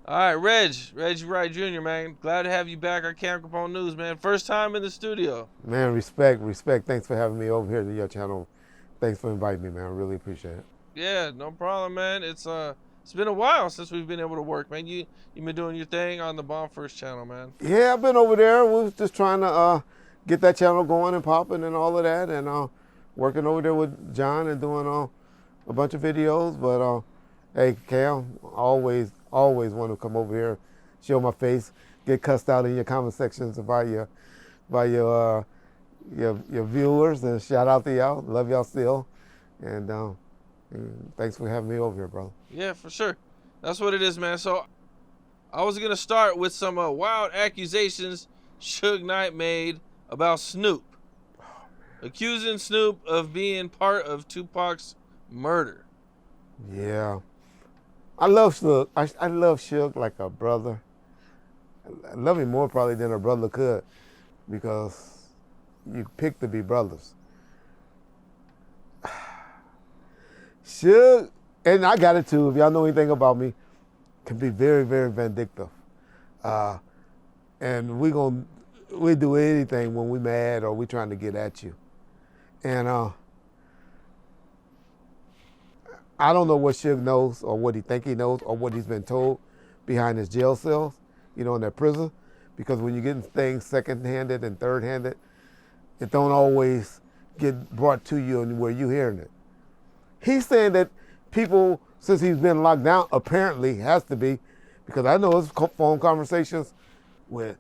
All right, Reggie Wright Jr., man. Glad to have you back on Capone News, man. First time in the studio. Man, respect. Thanks for having me over here to your channel. Thanks for inviting me, man. I really appreciate it. Yeah, no problem, man. It's been a while since we've been able to work, man. You been doing your thing on the Bomb1st channel, man. Yeah, I've been over there. We was just trying to get that channel going and popping and all of that, and working over there with John and doing a bunch of videos. But hey, Cam, always want to come over here, show my face, get cussed out in your comment sections by your viewers, and shout out to y'all. Love y'all still, and thanks for having me over here, brother. Yeah, for sure. That's what it is, man. So I was gonna start with some wild accusations Suge Knight made about Snoop, accusing Snoop of being part of Tupac's murder. Yeah, I love Suge. I love Suge like a brother. I love him more probably than a brother could, because you pick to be brothers. Suge, and I got it too. If y'all know anything about me, can be very, very vindictive. And we do anything when we mad or we trying to get at you. And I don't know what Suge knows or what he think he knows or what he's been told behind his jail cells, in that prison. Because when you're getting things second-handed and third-handed, it don't always get brought to you and where you hearing it. He's saying that people, since he's been locked down, apparently has to be, because I know his phone conversations with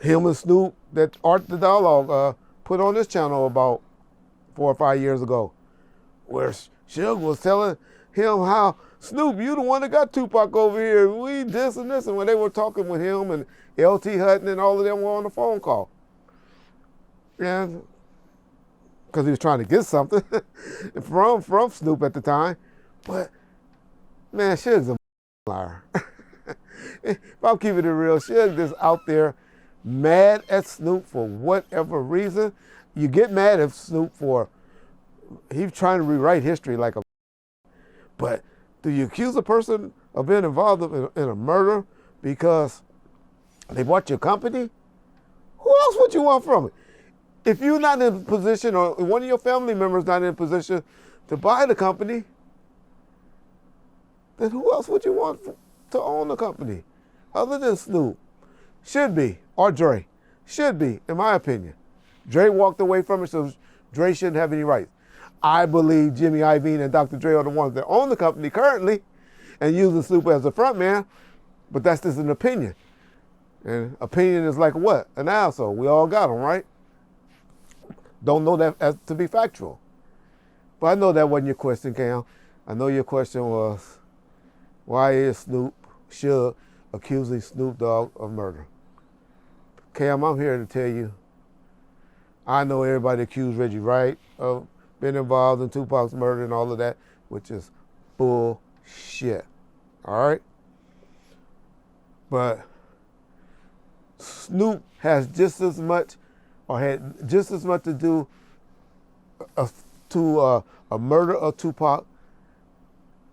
him and Snoop that Art the Dialogue put on this channel about 4 or 5 years ago, where Suge was telling him how, Snoop, you the one that got Tupac over here, we this and this, and when they were talking with him and LT Hutton and all of them were on the phone call. And because he was trying to get something from Snoop at the time. But man, Suge's a liar. If I'm keeping it real, Suge is out there mad at Snoop for whatever reason. You get mad at Snoop for, he's trying to rewrite history like a, but do you accuse a person of being involved in a murder because they bought your company? Who else would you want from it? If you're not in a position, or one of your family members not in a position to buy the company, then who else would you want to own the company other than Snoop? Should be, or Dre. Should be, in my opinion. Dre walked away from it, so Dre shouldn't have any rights. I believe Jimmy Iovine and Dr. Dre are the ones that own the company currently and using Snoop as a front man, but that's just an opinion. And opinion is like what? An asshole. We all got them, right? Don't know that as to be factual. But I know that wasn't your question, Cam. I know your question was, why is Suge accusing Snoop Dogg of murder? Cam, I'm here to tell you, I know everybody accused Reggie Wright of being involved in Tupac's murder and all of that, which is bullshit, all right? But Snoop has just as much, or had just as much to do to a murder of Tupac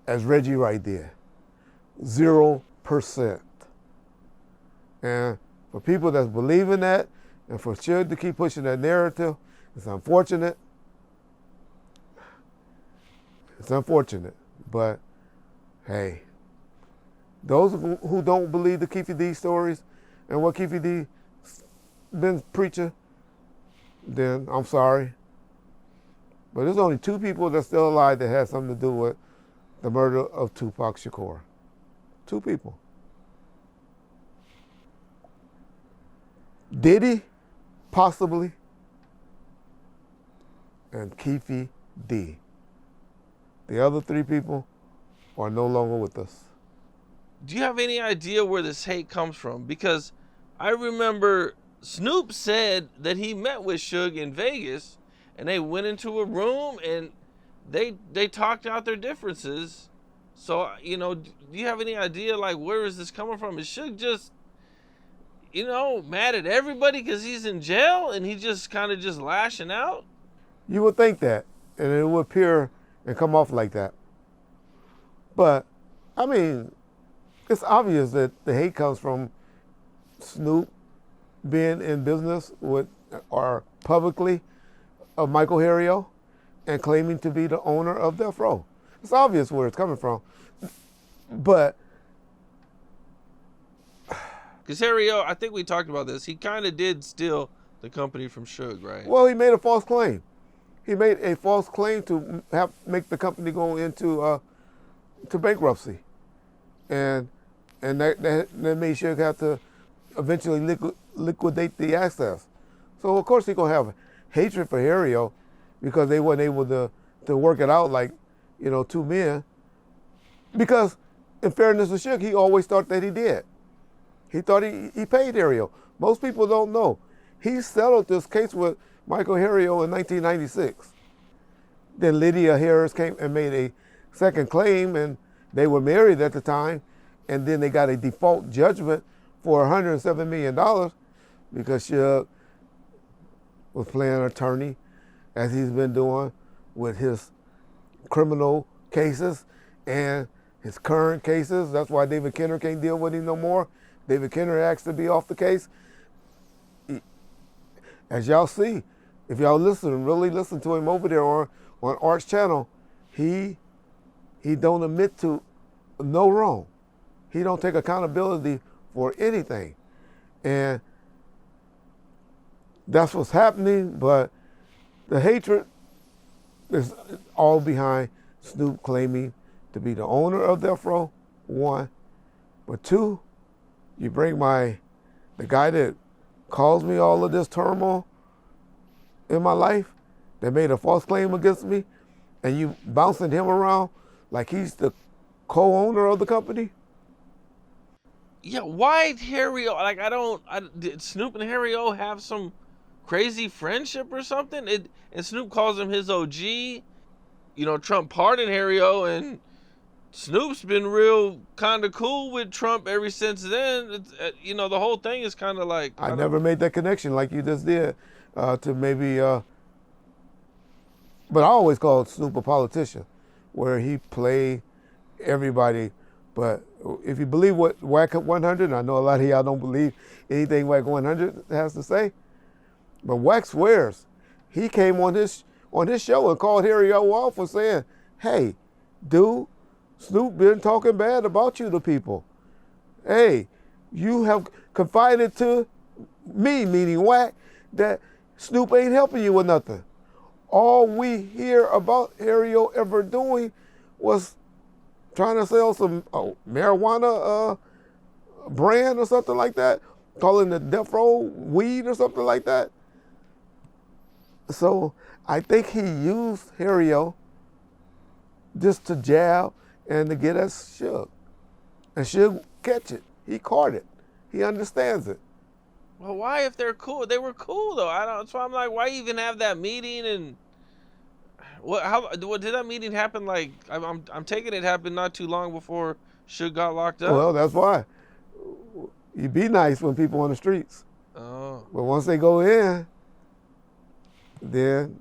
as Reggie Wright did. 0%. And for people that believe in that, and for Suge to keep pushing that narrative, it's unfortunate. It's unfortunate, but hey, those who don't believe the Keefe D stories and what Keefe D been preaching, then I'm sorry. But there's only 2 people that's still alive that had something to do with the murder of Tupac Shakur. 2 people. Diddy, possibly, and Keefe D. The other 3 people are no longer with us. Do you have any idea where this hate comes from? Because I remember Snoop said that he met with Suge in Vegas and they went into a room and they talked out their differences. So, do you have any idea, like, where is this coming from? Is Suge just, mad at everybody because he's in jail and he's just kind of just lashing out? You would think that, and it would appear and come off like that. But, I mean, it's obvious that the hate comes from Snoop being in business with or publicly of Michael Harrio and claiming to be the owner of Death Row. It's obvious where it's coming from. But Because Harrio, I think we talked about this. He kind of did steal the company from Suge, right? well, he made a false claim. He made a false claim to make the company go into to bankruptcy, and that made Suge have to eventually liquidate the assets. So of course he's gonna have hatred for Harrio because they weren't able to work it out like, two men. Because in fairness to Suge, he always thought that he did. He thought he paid Harrio. Most people don't know. He settled this case with Michael Harrio in 1996. Then Lydia Harris came and made a second claim, and they were married at the time, and then they got a default judgment for $107 million because Suge was playing attorney, as he's been doing with his criminal cases and his current cases. That's why David Kenner can't deal with him no more. David Kenner asked to be off the case. As y'all see, if y'all really listen to him over there on Art's channel, he don't admit to no wrong. He don't take accountability for anything. And that's what's happening, but the hatred is all behind Snoop claiming to be the owner of Death Row, one. But two, you bring the guy that caused me all of this turmoil in my life, that made a false claim against me, and you bouncing him around like he's the co-owner of the company? Yeah, why Harrio? Did Snoop and Harrio have some crazy friendship or something? And Snoop calls him his OG. Trump pardoned Harrio, and Snoop's been real kind of cool with Trump ever since then. The whole thing is kind of like... I never made that connection like you just did to maybe... but I always called Snoop a politician, where he played everybody. But if you believe what Whack 100, and I know a lot of y'all don't believe anything Whack 100 has to say, but Whack swears he came on his show and called Harrio off for saying, "Hey, dude, Snoop been talking bad about you to people. Hey, you have confided to me," meaning Whack, "that Snoop ain't helping you with nothing. All we hear about Harrio ever doing was trying to sell some marijuana brand or something like that, calling it Death Row weed or something like that." So I think he used Harrio just to jab and to get at Suge. And Suge catch it. He caught it. He understands it. Well, why if they're cool? They were cool though. That's why I'm like, why even have that meeting? And what did that meeting happen? Like, I'm taking it happened not too long before Suge got locked up. Well, that's why. You be nice when people on the streets. Oh. But once they go in, then,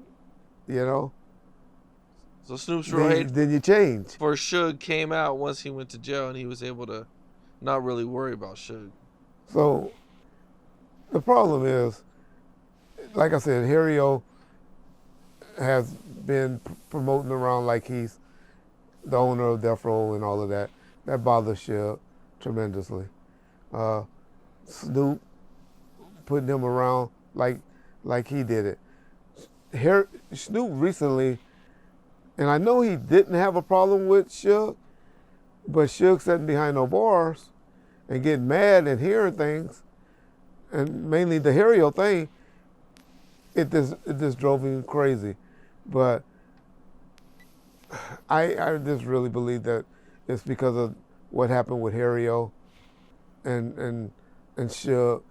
So Snoop's right. Then you change. For Suge came out once he went to jail, and he was able to not really worry about Suge. So the problem is, like I said, Harrio has been promoting around like he's the owner of Death Row and all of that. That bothers Suge tremendously. Snoop putting him around like he did it. Snoop recently, and I know he didn't have a problem with Suge, but Suge sitting behind no bars and getting mad and hearing things, and mainly the Harrio thing, it just drove him crazy. But I just really believe that it's because of what happened with Harrio, and Suge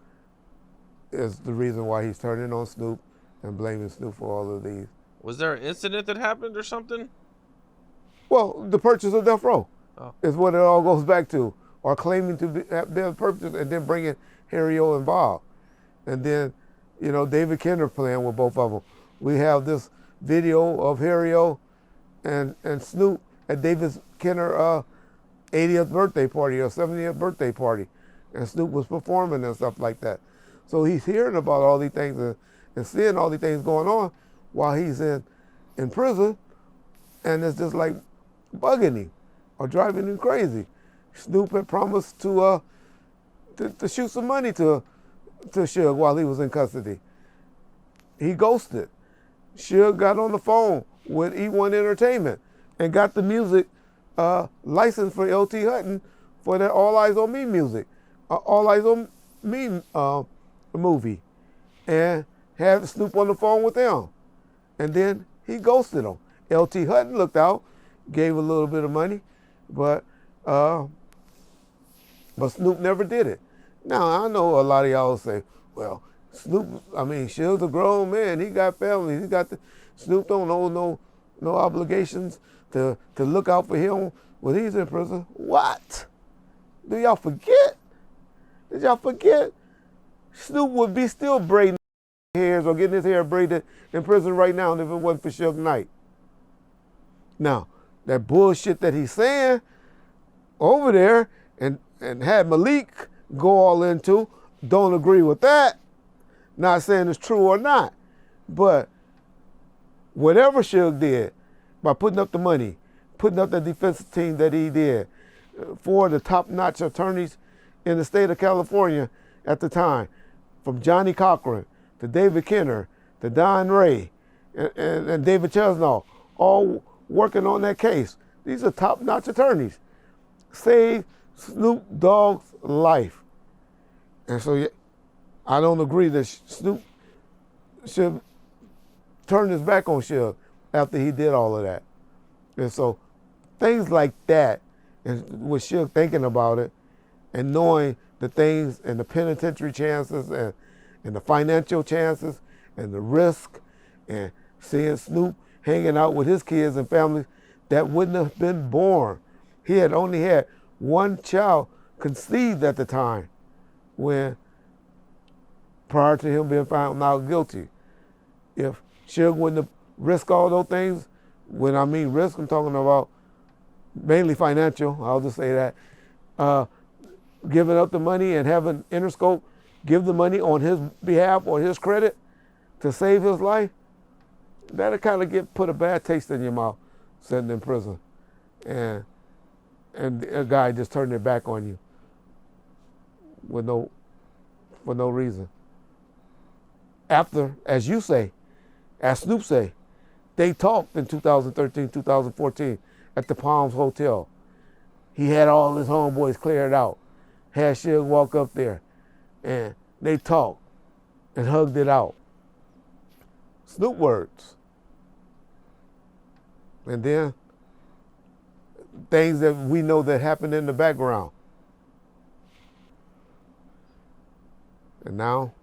is the reason why he's turning on Snoop and blaming Snoop for all of these. Was there an incident that happened or something? Well, the purchase of Death Row is what it all goes back to, or claiming to have been purchased and then bringing Harrio involved. And then, David Kenner playing with both of them. We have this video of Harrio and Snoop at David Kenner 80th birthday party or 70th birthday party, and Snoop was performing and stuff like that. So he's hearing about all these things and seeing all these things going on while he's in prison, and it's just like bugging him or driving him crazy. Snoop had promised to shoot some money to Suge while he was in custody. He ghosted. Suge got on the phone with E1 Entertainment and got the music license for LT Hutton for that All Eyes on Me music, All Eyes on Me movie, and had Snoop on the phone with them. And then he ghosted him. LT Hutton looked out, gave a little bit of money, but Snoop never did it. Now, I know a lot of y'all say, well, Suge's a grown man. He got family. Snoop don't owe no obligations to look out for him when he's in prison. What? Do y'all forget? Did y'all forget? Snoop would be still braiding hairs or getting his hair braided in prison right now if it wasn't for Suge Knight. Now, that bullshit that he's saying over there and had Malik go all into, don't agree with that. Not saying it's true or not, but whatever Suge did by putting up the money, putting up the defense team that he did for the top-notch attorneys in the state of California at the time, from Johnny Cochran to David Kenner to Don Ray and David Chesnall, all working on that case. These are top-notch attorneys. Saved Snoop Dogg's life. And so I don't agree that Snoop should turn his back on Suge after he did all of that. And so things like that, and with Suge thinking about it and knowing the things and the penitentiary chances and the financial chances and the risk and seeing Snoop hanging out with his kids and families that wouldn't have been born. He had only had one child conceived at the time prior to him being found out guilty. If Suge wouldn't have risked all those things, when I mean risk, I'm talking about mainly financial, I'll just say that, giving up the money and having Interscope give the money on his behalf or his credit to save his life, that'll kind of put a bad taste in your mouth sitting in prison. And a guy just turned their back on you for no reason. After, as you say, as Snoop say, they talked in 2013, 2014 at the Palms Hotel. He had all his homeboys cleared out, had Suge walk up there, and they talked and hugged it out. Snoop words. And then things that we know that happened in the background. And now,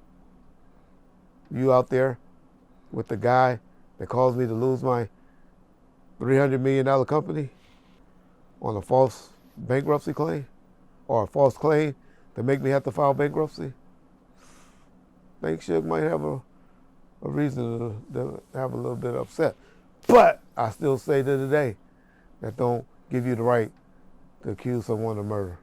you out there with the guy that caused me to lose my $300 million company on a false bankruptcy claim or a false claim to make me have to file bankruptcy. I think Suge might have a reason to have a little bit upset. But I still say to today, that don't give you the right to accuse someone of murder.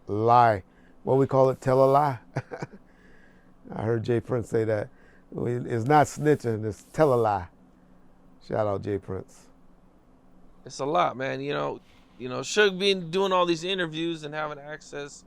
Lie. What we call it, tell a lie. I heard Jay Prince say that. It's not snitching, it's tell a lie. Shout out Jay Prince. It's a lot, man. You know, Suge doing all these interviews and having access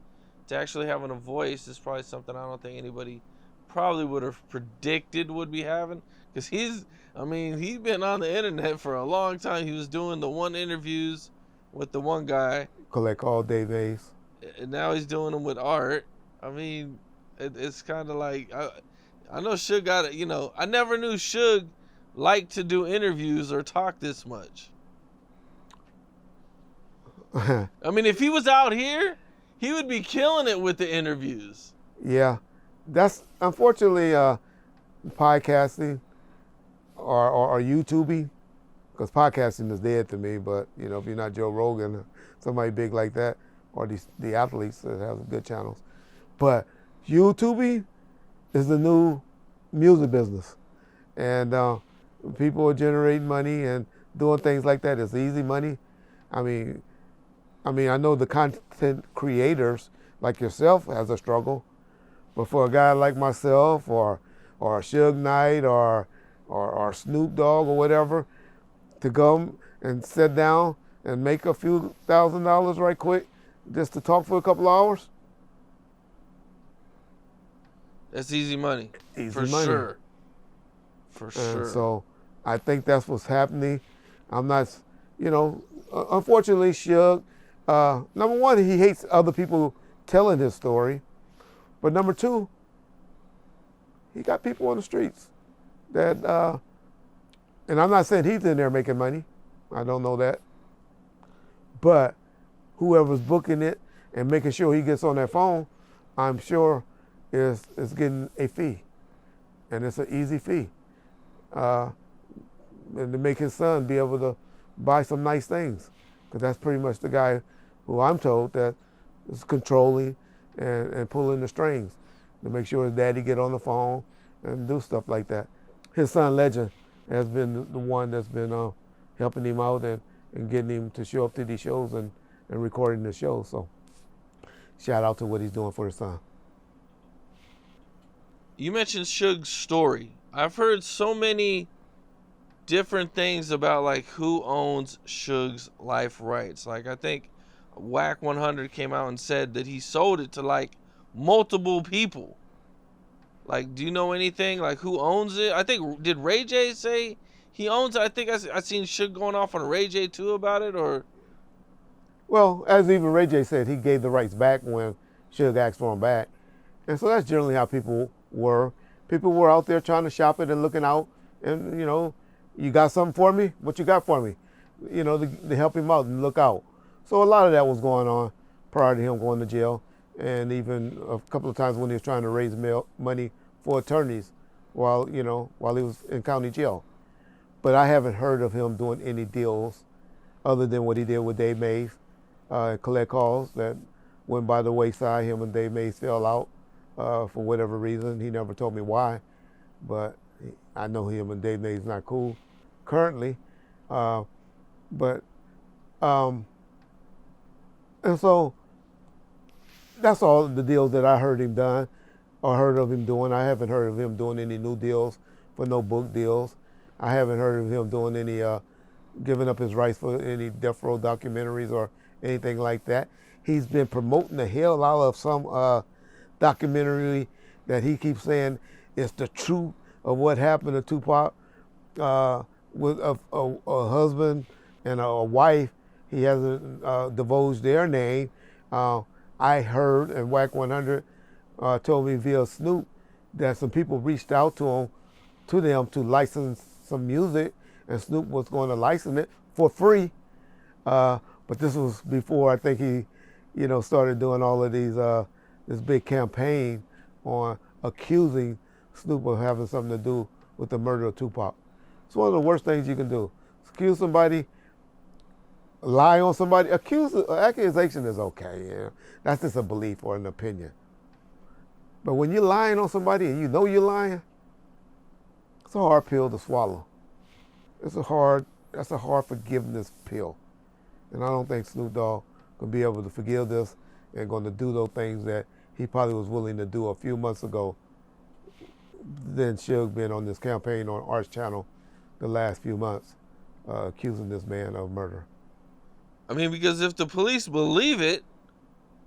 to actually having a voice is probably something I don't think anybody probably would have predicted would be having. Because he's been on the internet for a long time. He was doing the one interviews with the one guy. Collect all Dave Mays. And now he's doing them with Art. I mean, it's kind of like, I know Suge got it. I never knew Suge liked to do interviews or talk this much. I mean, if he was out here, he would be killing it with the interviews. Yeah, that's unfortunately podcasting or YouTubing, because podcasting is dead to me. But if you're not Joe Rogan, somebody big like that, or the athletes that have good channels, but YouTubing is the new music business, and people are generating money and doing things like that is easy money. I mean, I know the content creators like yourself has a struggle, but for a guy like myself or Suge Knight or Snoop Dogg or whatever, to come and sit down and make a few $1,000 right quick just to talk for a couple hours, That's easy money. easy For money. sure. For And sure. so I think that's what's happening. I'm not, unfortunately, Suge, number one, he hates other people telling his story. But number two, he got people on the streets that, and I'm not saying he's in there making money. I don't know that. But whoever's booking it and making sure he gets on that phone, I'm sure is getting a fee. And it's an easy fee. And to make his son be able to buy some nice things. Because that's pretty much the guy who I'm told that is controlling and pulling the strings to make sure his daddy get on the phone and do stuff like that. His son Legend has been the one that's been helping him out and getting him to show up to these shows and recording the shows. So shout out to what he's doing for his son. You mentioned Suge's story. I've heard so many different things about like who owns Suge's life rights. Like I think Whack 100 came out and said that he sold it to like multiple people. Like, do you know anything like who owns it? I think did Ray J say he owns it? I think I seen Suge going off on Ray J too about it. Or well, as even Ray J said, he gave the rights back when Suge asked for them back, and so that's generally how people were. People were out there trying to shop it and looking out, and you got something for me? What you got for me? To help him out and look out. So a lot of that was going on prior to him going to jail, and even a couple of times when he was trying to raise money for attorneys while he was in county jail. But I haven't heard of him doing any deals other than what he did with Dave Mays, collect calls that went by the wayside. Him and Dave Mays fell out for whatever reason. He never told me why, but I know him and Dave Mays not cool currently. And so that's all the deals that I heard him done or heard of him doing. I haven't heard of him doing any new deals for no book deals. I haven't heard of him doing any giving up his rights for any Death Row documentaries or anything like that. He's been promoting the hell out of some documentary that he keeps saying is the truth of what happened to Tupac with a husband and a wife. He hasn't divulged their name. I heard, and Whack 100 told me via Snoop that some people reached out to them to license some music, and Snoop was going to license it for free. But this was before I think he, started doing all of these this big campaign on accusing Snoop of having something to do with the murder of Tupac. It's one of the worst things you can do. Accuse somebody, lie on somebody. Accusation is okay. That's just a belief or an opinion. But when you're lying on somebody and you know you're lying, it's a hard pill to swallow. That's a hard forgiveness pill. And I don't think Snoop Dogg can be able to forgive this and going to do those things that he probably was willing to do a few months ago than Suge been on this campaign on Arts Channel the last few months, accusing this man of murder. I mean, because if the police believe it,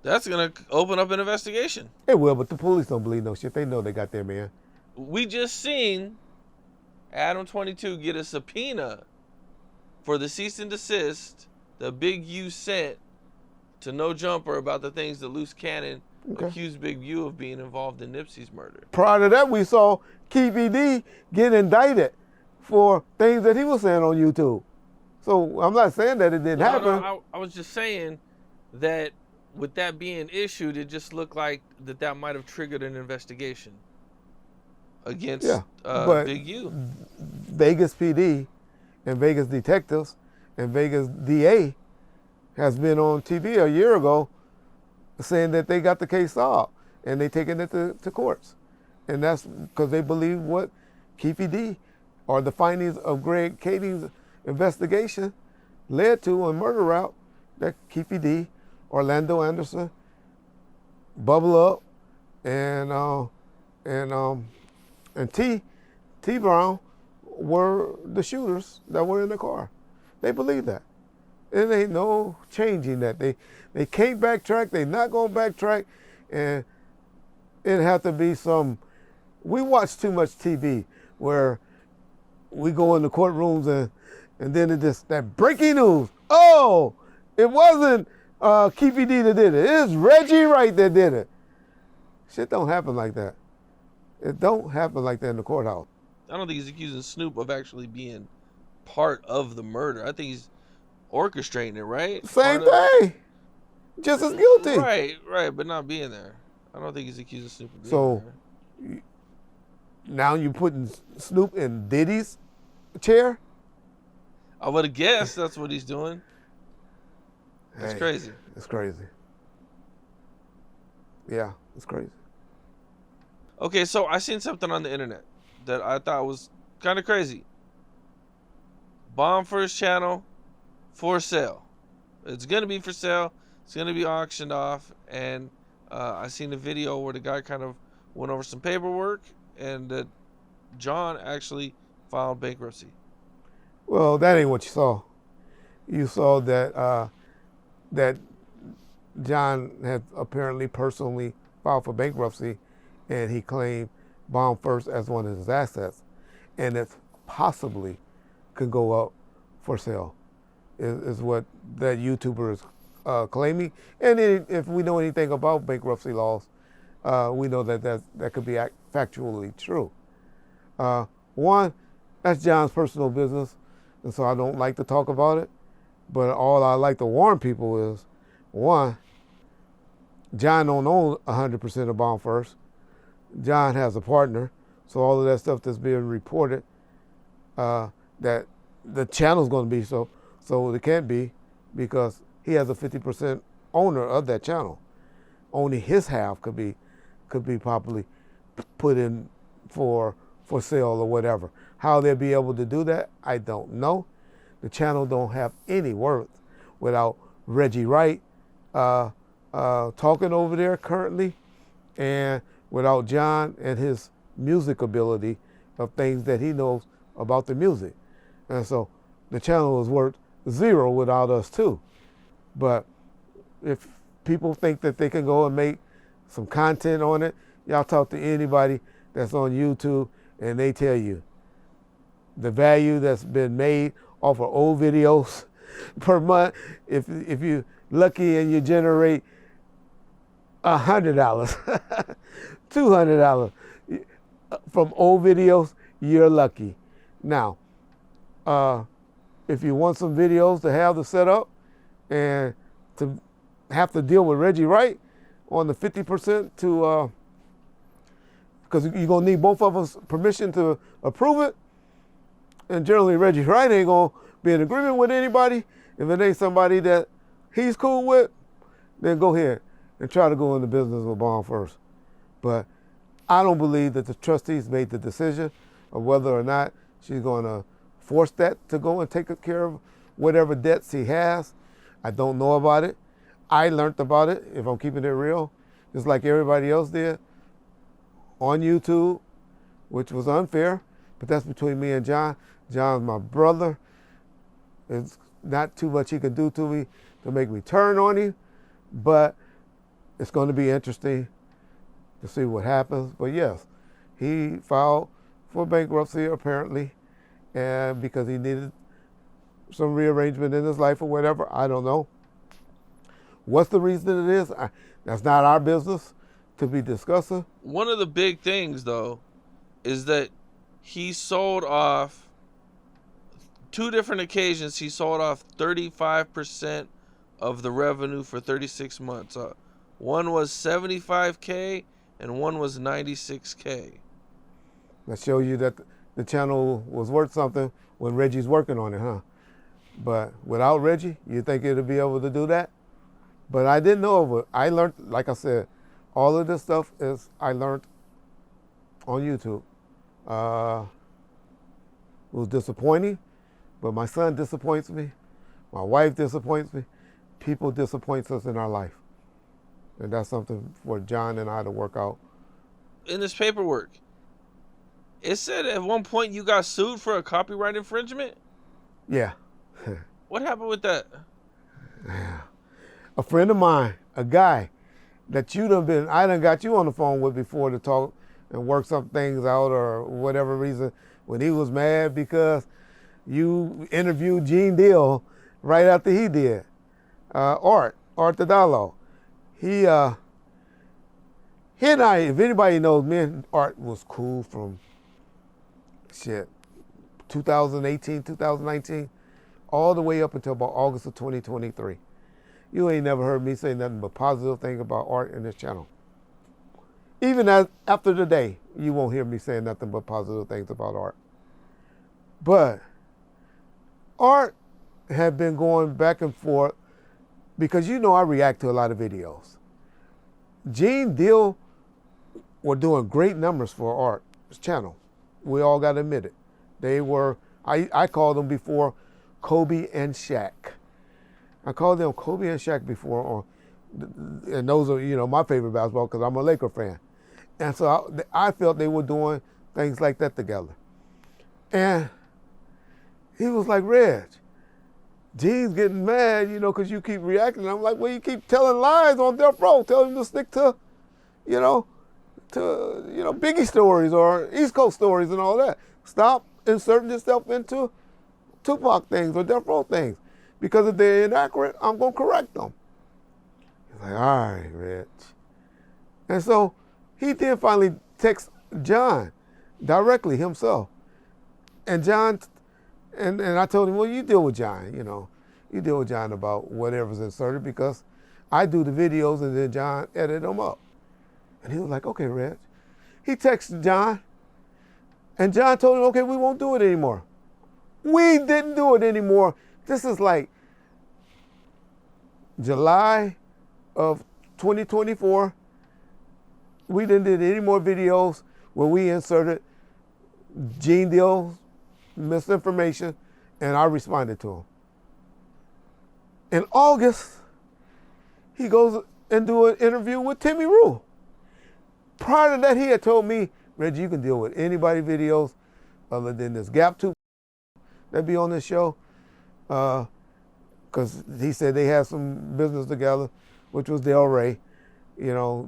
that's going to open up an investigation. It will, but the police don't believe no shit. They know they got their man. We just seen Adam 22 get a subpoena for the cease and desist that Big U sent to No Jumper about the things that Loose Cannon accused Big U of being involved in Nipsey's murder. Prior to that, we saw Keefe D get indicted for things that he was saying on YouTube. So I'm not saying that it didn't happen. No, I was just saying that with that being issued, it just looked like that might have triggered an investigation against Big U. Vegas PD and Vegas detectives and Vegas DA has been on TV a year ago saying that they got the case solved and they taking it to courts. And that's because they believe what Keefe D or the findings of Greg Kading's investigation led to a murder route that Keefe D, Orlando Anderson, Bubble Up, and T Brown were the shooters that were in the car. They believe that. And ain't no changing that. They can't backtrack. They not gonna backtrack, and it have to be some. We watch too much TV where we go in the courtrooms and then it just that breaking news. Oh, it wasn't Keefe D that did it. It's Reggie Wright that did it. Shit don't happen like that. It don't happen like that in the courthouse. I don't think he's accusing Snoop of actually being part of the murder. I think he's orchestrating it, right? Same thing. Just as guilty. Right, but not being there. I don't think he's accusing Snoop of being there. Now you putting Snoop in Diddy's chair? I would have guessed that's what he's doing. That's crazy. It's crazy. Yeah, it's crazy. Okay, so I seen something on the internet that I thought was kind of crazy. Bomb1st channel for sale. It's going to be for sale. It's going to be auctioned off. And I seen a video where the guy kind of went over some paperwork and that John actually filed bankruptcy. Well, that ain't what you saw. You saw that that John had apparently personally filed for bankruptcy, and he claimed Bomb1st as one of his assets, and it possibly could go up for sale, is what that YouTuber is claiming. And if we know anything about bankruptcy laws, we know that could be factually true. One, that's John's personal business, and so I don't like to talk about it. But all I like to warn people is, one, John don't own 100% of Bomb1st. John has a partner, so all of that stuff that's being reported, that the channel's going to be so it can't be, because he has a 50% owner of that channel. Only his half could be properly put in for sale or whatever. How they'll be able to do that, I don't know. The channel don't have any worth without Reggie Wright talking over there currently, and without John and his music ability of things that he knows about the music. And so the channel is worth zero without us too. But if people think that they can go and make some content on it, y'all talk to anybody that's on YouTube and they tell you the value that's been made off of old videos per month. If you're lucky and you generate $100, $200 from old videos, you're lucky. Now, if you want some videos to have the setup and to have to deal with Reggie Wright on the 50% to, because you're gonna need both of us permission to approve it, and generally Reggie Wright ain't gonna be in agreement with anybody. If it ain't somebody that he's cool with, then go ahead and try to go into business with Bomb1st. But I don't believe that the trustees made the decision of whether or not she's gonna force that to go and take care of whatever debts he has. I don't know about it. I learned about it, if I'm keeping it real, just like everybody else did on YouTube, which was unfair, but that's between me and John. John's my brother. It's not too much he can do to me to make me turn on him, but it's going to be interesting to see what happens. But yes, he filed for bankruptcy apparently, and because he needed some rearrangement in his life or whatever, I don't know. What's the reason it is? That's not our business to be discussing. One of the big things, though, is that he sold off, 2 different occasions, he sold off 35% of the revenue for 36 months. One was $75K and one was $96K. That shows you that the channel was worth something when Reggie's working on it, huh? But without Reggie, you think it'll be able to do that? But I didn't know of it. I learned, like I said, all of this stuff I learned on YouTube. It was disappointing But my son disappoints me. My wife disappoints me. People disappoint us in our life. And that's something for John and I to work out. In this paperwork, it said at one point you got sued for a copyright infringement. Yeah. What happened with that? A friend of mine, a guy that I done got you on the phone with before to talk and work some things out or whatever reason, when he was mad because you interviewed Gene Deal right after he did. Art the Dialogue. He and I, if anybody knows, me and Art was cool from 2018, 2019, all the way up until about August of 2023. You ain't never heard me say nothing but positive things about Art in this channel. Even after today, you won't hear me saying nothing but positive things about Art. But Art had been going back and forth because I react to a lot of videos. Gene Deal were doing great numbers for Art's channel. We all got to admit it. They were, I called them before Kobe and Shaq. I called them Kobe and Shaq before, and those are, my favorite basketball because I'm a Laker fan. And so I felt they were doing things like that together. And he was like, Reg, Gene's getting mad, because you keep reacting. I'm like, well, you keep telling lies on Death Row. Tell him to stick to, Biggie stories or East Coast stories and all that. Stop inserting yourself into Tupac things or Death Row things. Because if they're inaccurate, I'm going to correct them. He's like, all right, Reg. And so he then finally texts John directly himself. And John, and I told him, well, you deal with John, You deal with John about whatever's inserted because I do the videos and then John edit them up. And he was like, okay, Reg. He texted John, and John told him, okay, we won't do it anymore. We didn't do it anymore. This is like July of 2024. We didn't do any more videos where we inserted Gene Deal misinformation, and I responded to him. In August, he goes and do an interview with Timmy Rue. Prior to that, he had told me, Reggie, you can deal with anybody videos other than this Gap 2 that be on this show. Because he said they had some business together, which was Del Rey,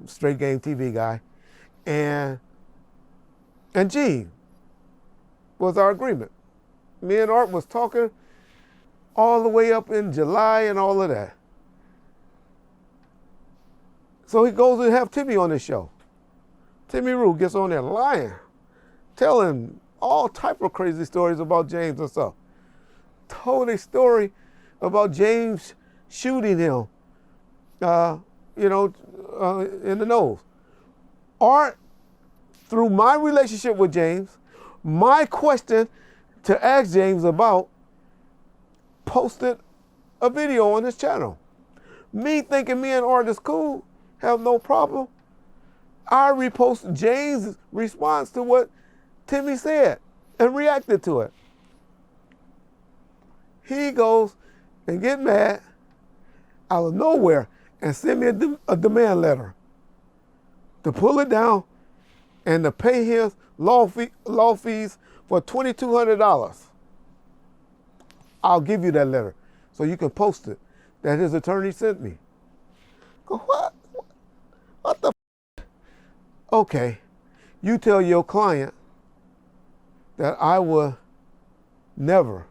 straight game TV guy. And Gene was our agreement. Me and Art was talking all the way up in July and all of that. So he goes and have Timmy on his show. Timmy Rue gets on there lying, telling all type of crazy stories about James and stuff. Told a story about James shooting him, in the nose. Art, through my relationship with James, my question to ask James about, posted a video on his channel. Me thinking me and Art is cool, have no problem. I repost James' response to what Timmy said and reacted to it. He goes and get mad out of nowhere and send me a demand letter to pull it down and to pay his law fees for $2,200. I'll give you that letter so you can post it that his attorney sent me. Go, what? What the f? Okay, you tell your client that I will never.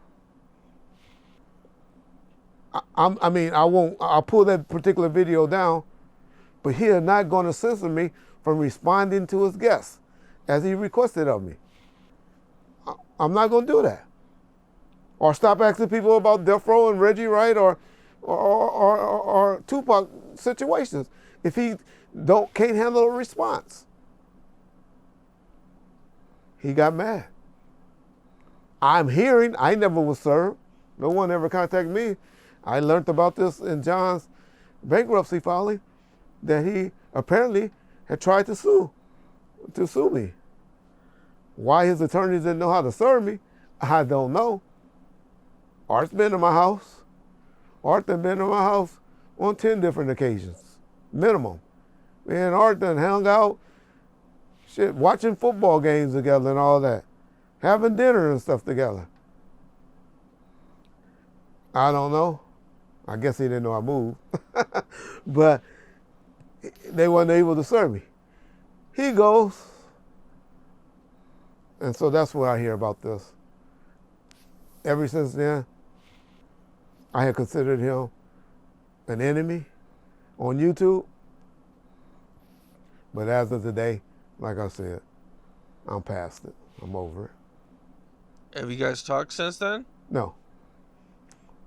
I'll pull that particular video down, but he is not going to censor me from responding to his guests as he requested of me. I'm not going to do that. Or stop asking people about Death Row and Reggie Wright or Tupac situations if he can't handle a response. He got mad. I'm hearing, I never was served. No one ever contacted me. I learned about this in John's bankruptcy filing that he apparently had tried to sue me. Why his attorneys didn't know how to serve me, I don't know. Art's been to my house. Art done been to my house on 10 different occasions, minimum. Me and Art done hung out, shit, watching football games together and all that, having dinner and stuff together. I don't know. I guess he didn't know I moved. But they weren't able to serve me. He goes. And so that's what I hear about this. Ever since then, I had considered him an enemy on YouTube. But as of today, like I said, I'm past it. I'm over it. Have you guys talked since then? No.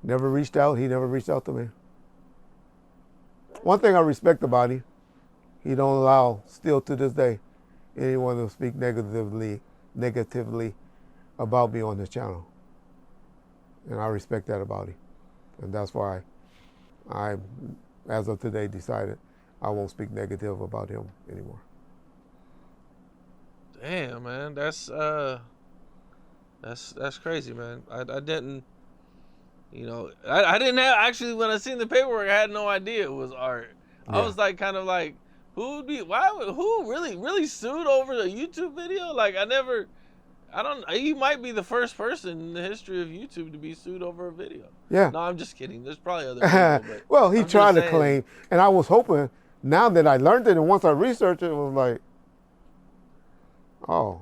Never reached out. He never reached out to me. One thing I respect about him, he don't allow, still to this day, anyone to speak negatively about me on his channel. And I respect that about him. And that's why I, as of today, decided I won't speak negative about him anymore. Damn, man, that's crazy, man. I didn't, you know, I didn't have, actually, when I seen the paperwork, I had no idea it was Art. Yeah. I was like, kind of like, who really sued over a YouTube video? Like, he might be the first person in the history of YouTube to be sued over a video. Yeah. No, I'm just kidding. There's probably other people. But well, he I'm tried just to saying. claim, and I was hoping, now that I learned it, and once I researched it, it was like, oh.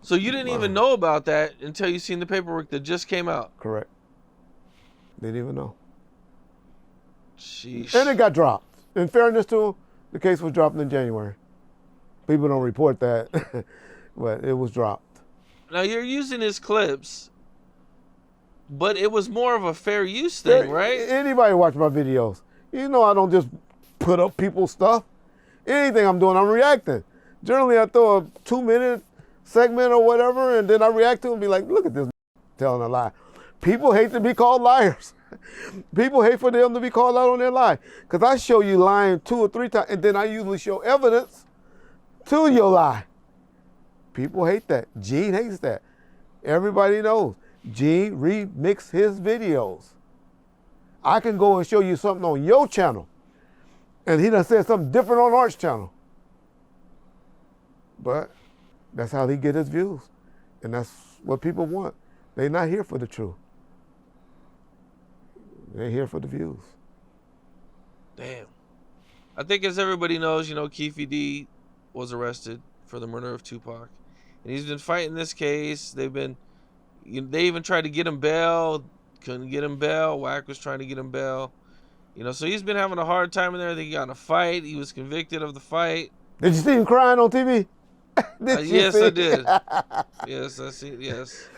So you didn't even know about that until you seen the paperwork that just came out? Correct. Didn't even know. Sheesh. And it got dropped. In fairness to him, the case was dropped in January. People don't report that, but it was dropped. Now you're using his clips, but it was more of a fair use thing, right? Anybody watch my videos, you know I don't just put up people's stuff. Anything I'm doing, I'm reacting. Generally, I throw a 2-minute segment or whatever, and then I react to it and be like, look at this telling a lie. People hate to be called liars. People hate for them to be called out on their lie. Because I show you lying 2 or 3 times, and then I usually show evidence to your lie. People hate that. Gene hates that. Everybody knows. Gene remix his videos. I can go and show you something on your channel, and he done said something different on Art's channel. But that's how he get his views. And that's what people want. They're not here for the truth. They're here for the views. Damn. I think as everybody knows, you know, Keefe D was arrested for the murder of Tupac. And he's been fighting this case. They even tried to get him bail. Couldn't get him bail. Wack was trying to get him bail. You know, so he's been having a hard time in there. I think he got in a fight. He was convicted of the fight. Did you see him crying on TV? Yes, I did. Yes, I see. Yes.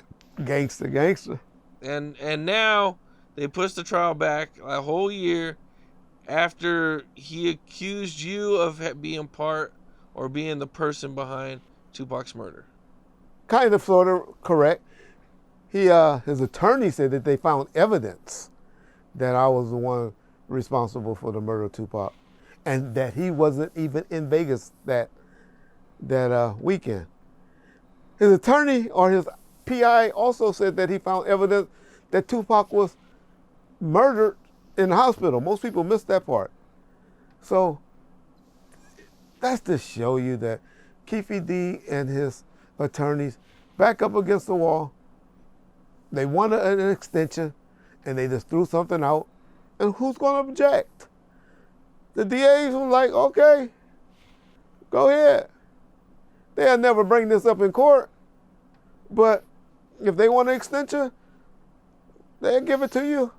Gangster. And now they pushed the trial back a whole year after he accused you of being part or being the person behind Tupac's murder. Kind of, sort of correct. His attorney said that they found evidence that I was the one responsible for the murder of Tupac, and that he wasn't even in Vegas that weekend. His attorney or his PI also said that he found evidence that Tupac was murdered in the hospital. Most people miss that part. So that's to show you that Keefe D and his attorneys back up against the wall. They wanted an extension, and they just threw something out. And who's going to object? The DAs were like, okay, go ahead. They'll never bring this up in court, but if they want an extension, they'll give it to you.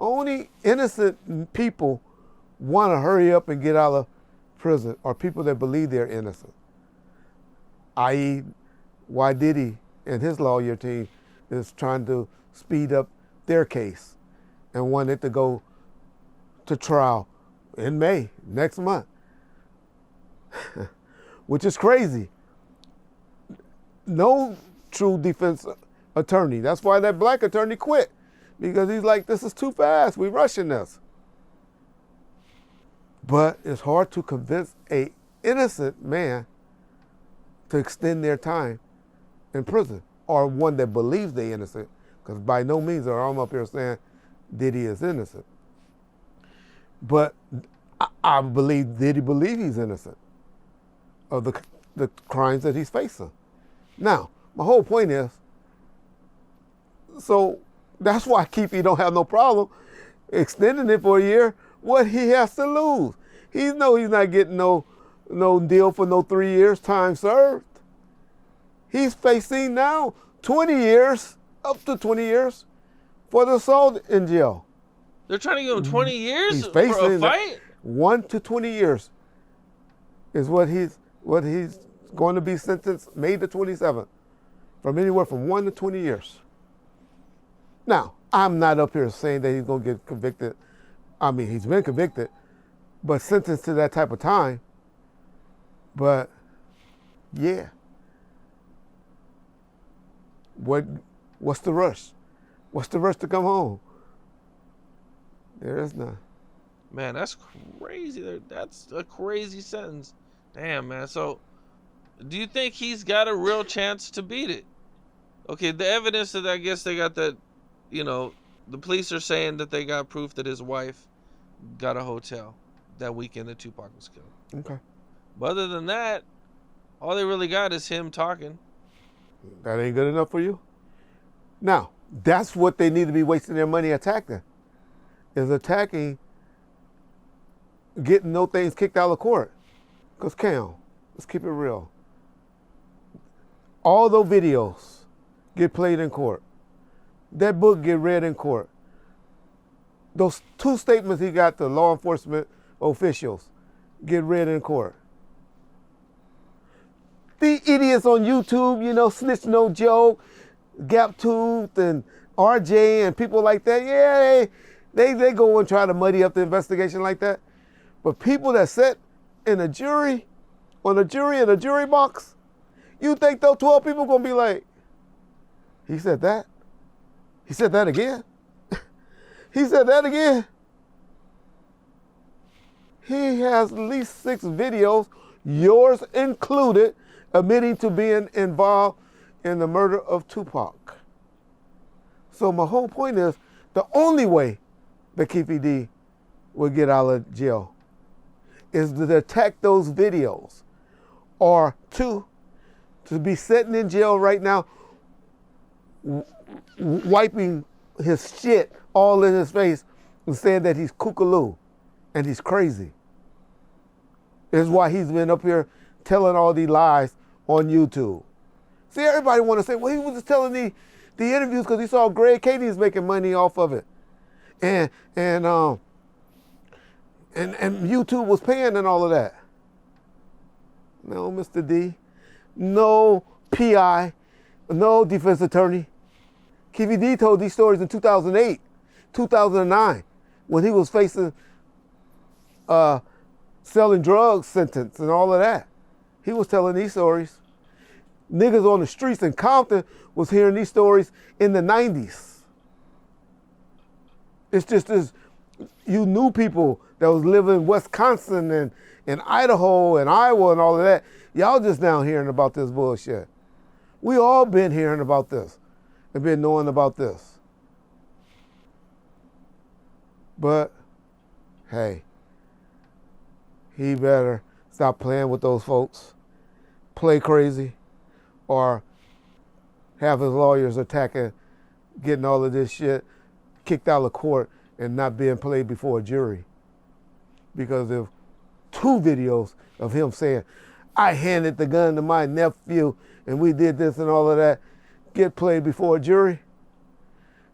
Only innocent people want to hurry up and get out of prison, or people that believe they're innocent. I.e., why Diddy and his lawyer team is trying to speed up their case and want it to go to trial in May, next month. Which is crazy. No true defense attorney. That's why that black attorney quit. Because he's like, this is too fast. We're rushing this. But it's hard to convince an innocent man to extend their time in prison, or one that believes they're innocent Because by no means are I'm up here saying Diddy is innocent. But I believe Diddy believe he's innocent of the crimes that he's facing. Now, my whole point is, so that's why Keefe don't have no problem extending it for a year. What he has to lose? He know he's not getting no deal for no 3 years, time served. He's facing now 20 years, up to 20 years, for the assault in jail. They're trying to give him 20 years He's for a facing fight? 1 to 20 years is what he's going to be sentenced May the 27th, from anywhere from 1 to 20 years. Now, I'm not up here saying that he's going to get convicted. I mean, he's been convicted, but sentenced to that type of time. But, yeah. What's the rush? What's the rush to come home? There is none. Man, that's crazy. That's a crazy sentence. Damn, man. So, do you think he's got a real chance to beat it? Okay, the evidence that I guess they got that, the police are saying that they got proof that his wife got a hotel that weekend that Tupac was killed. Okay. But other than that, all they really got is him talking. That ain't good enough for you? Now, that's what they need to be wasting their money attacking, is attacking getting no things kicked out of court. Because Cam, let's keep it real. All those videos get played in court. That book get read in court. Those 2 statements he got to law enforcement officials get read in court. The idiots on YouTube, Snitch No Joke, Gap Tooth, and RJ, and people like that, yeah, they go and try to muddy up the investigation like that. But people that sit in a jury, in a jury box, you think those 12 people gonna be like, he said that? He said that again? He said that again? He has at least 6 videos, yours included, admitting to being involved in the murder of Tupac. So my whole point is, the only way that Keefe D will get out of jail is to attack those videos, or 2, to be sitting in jail right now, wiping his shit all in his face and saying that he's kookaloo and he's crazy. This is why he's been up here telling all these lies on YouTube. See, everybody want to say, well, he was just telling the interviews because he saw Greg Katie's making money off of it. And YouTube was paying and all of that. No, Mr. D. No PI. No defense attorney. Keefe D told these stories in 2008, 2009, when he was facing selling drugs sentence and all of that. He was telling these stories. Niggas on the streets in Compton was hearing these stories in the 90s. It's just this, you knew people that was living in Wisconsin and Idaho and Iowa and all of that. Y'all just now hearing about this bullshit. We all been hearing about this and been knowing about this. But, hey, he better stop playing with those folks, play crazy, or have his lawyers attacking, getting all of this shit kicked out of court and not being played before a jury. Because if 2 videos of him saying, I handed the gun to my nephew and we did this and all of that, get played before a jury,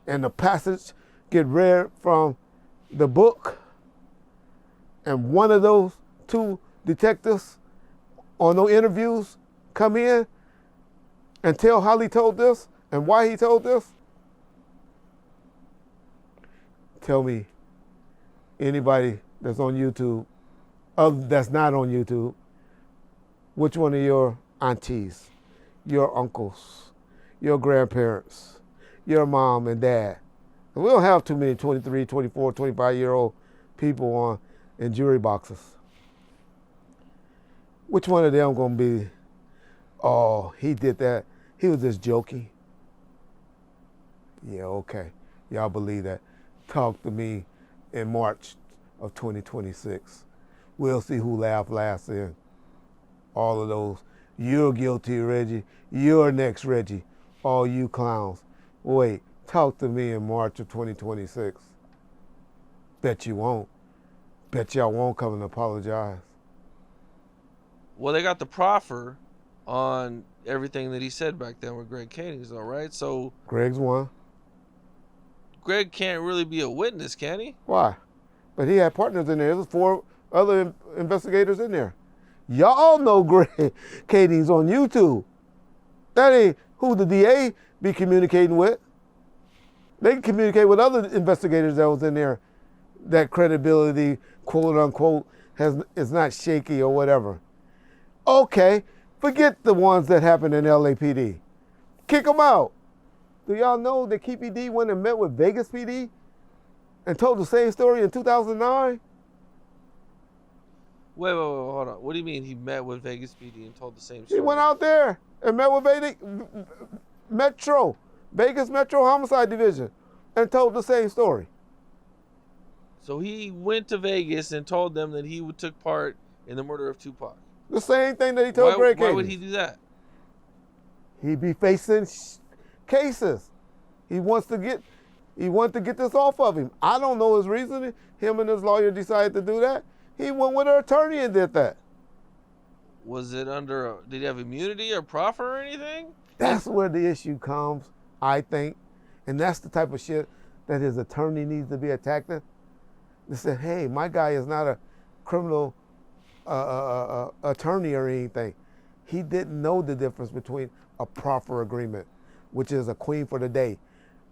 and the passage get read from the book, and one of those 2 detectives on no interviews come in and tell how he told this and why he told this, tell me anybody that's on YouTube, that's not on YouTube, which one of your aunties, your uncles, your grandparents, your mom and dad. And we don't have too many 23, 24, 25-year-old people on in jury boxes. Which one of them gonna be, oh, he did that, he was just joking? Yeah, okay. Y'all believe that. Talk to me in March of 2026. We'll see who laughed last in all of those. You're guilty, Reggie. You're next, Reggie. All you clowns. Wait, talk to me in March of 2026. Bet you won't. Bet y'all won't come and apologize. Well, they got the proffer on everything that he said back then with Greg Kading's, though, right? So Greg's one. Greg can't really be a witness, can he? Why? But he had partners in there. There's 4 other investigators in there. Y'all know Greg Kading's on YouTube. That ain't who the DA be communicating with. They can communicate with other investigators that was in there. That credibility, quote unquote, is not shaky or whatever. Okay, forget the ones that happened in LAPD. Kick them out. Do y'all know that Keefe D went and met with Vegas PD and told the same story in 2009? Wait, hold on. What do you mean he met with Vegas PD and told the same story? He went out there and met with Vegas Metro Homicide Division, and told the same story. So he went to Vegas and told them that he took part in the murder of Tupac. The same thing that he told Greg Kading. Why would he do that? He'd be facing cases. He wants to get this off of him. I don't know his reasoning. Him and his lawyer decided to do that. He went with an attorney and did that. Was it did he have immunity or proffer or anything? That's where the issue comes, I think. And that's the type of shit that his attorney needs to be attacking. They said, hey, my guy is not a criminal attorney or anything. He didn't know the difference between a proffer agreement, which is a queen for the day,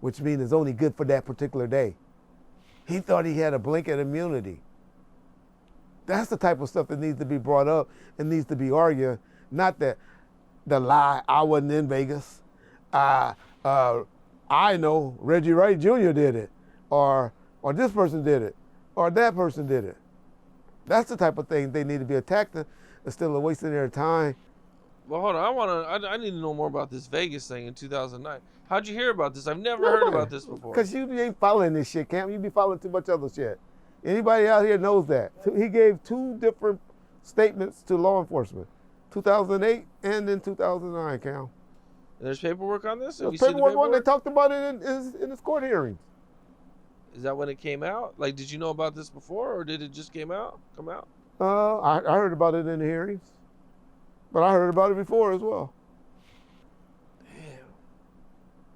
which means it's only good for that particular day. He thought he had a blanket immunity. That's the type of stuff that needs to be brought up and needs to be argued, not that the lie, I wasn't in Vegas. I know Reggie Wright Jr. did it, or this person did it, or that person did it. That's the type of thing they need to be attacking instead of wasting their time. Well, hold on. I need to know more about this Vegas thing in 2009. How'd you hear about this? I've never heard about this before. Because you ain't following this shit, Cam. You be following too much other shit. Anybody out here knows that. He gave 2 different statements to law enforcement, 2008 and in 2009, Cam. And there's paperwork on this? There's paperwork on. They talked about it in his court hearings. Is that when it came out? Like, did you know about this before, or did it just come out? I heard about it in the hearings, but I heard about it before as well. Damn.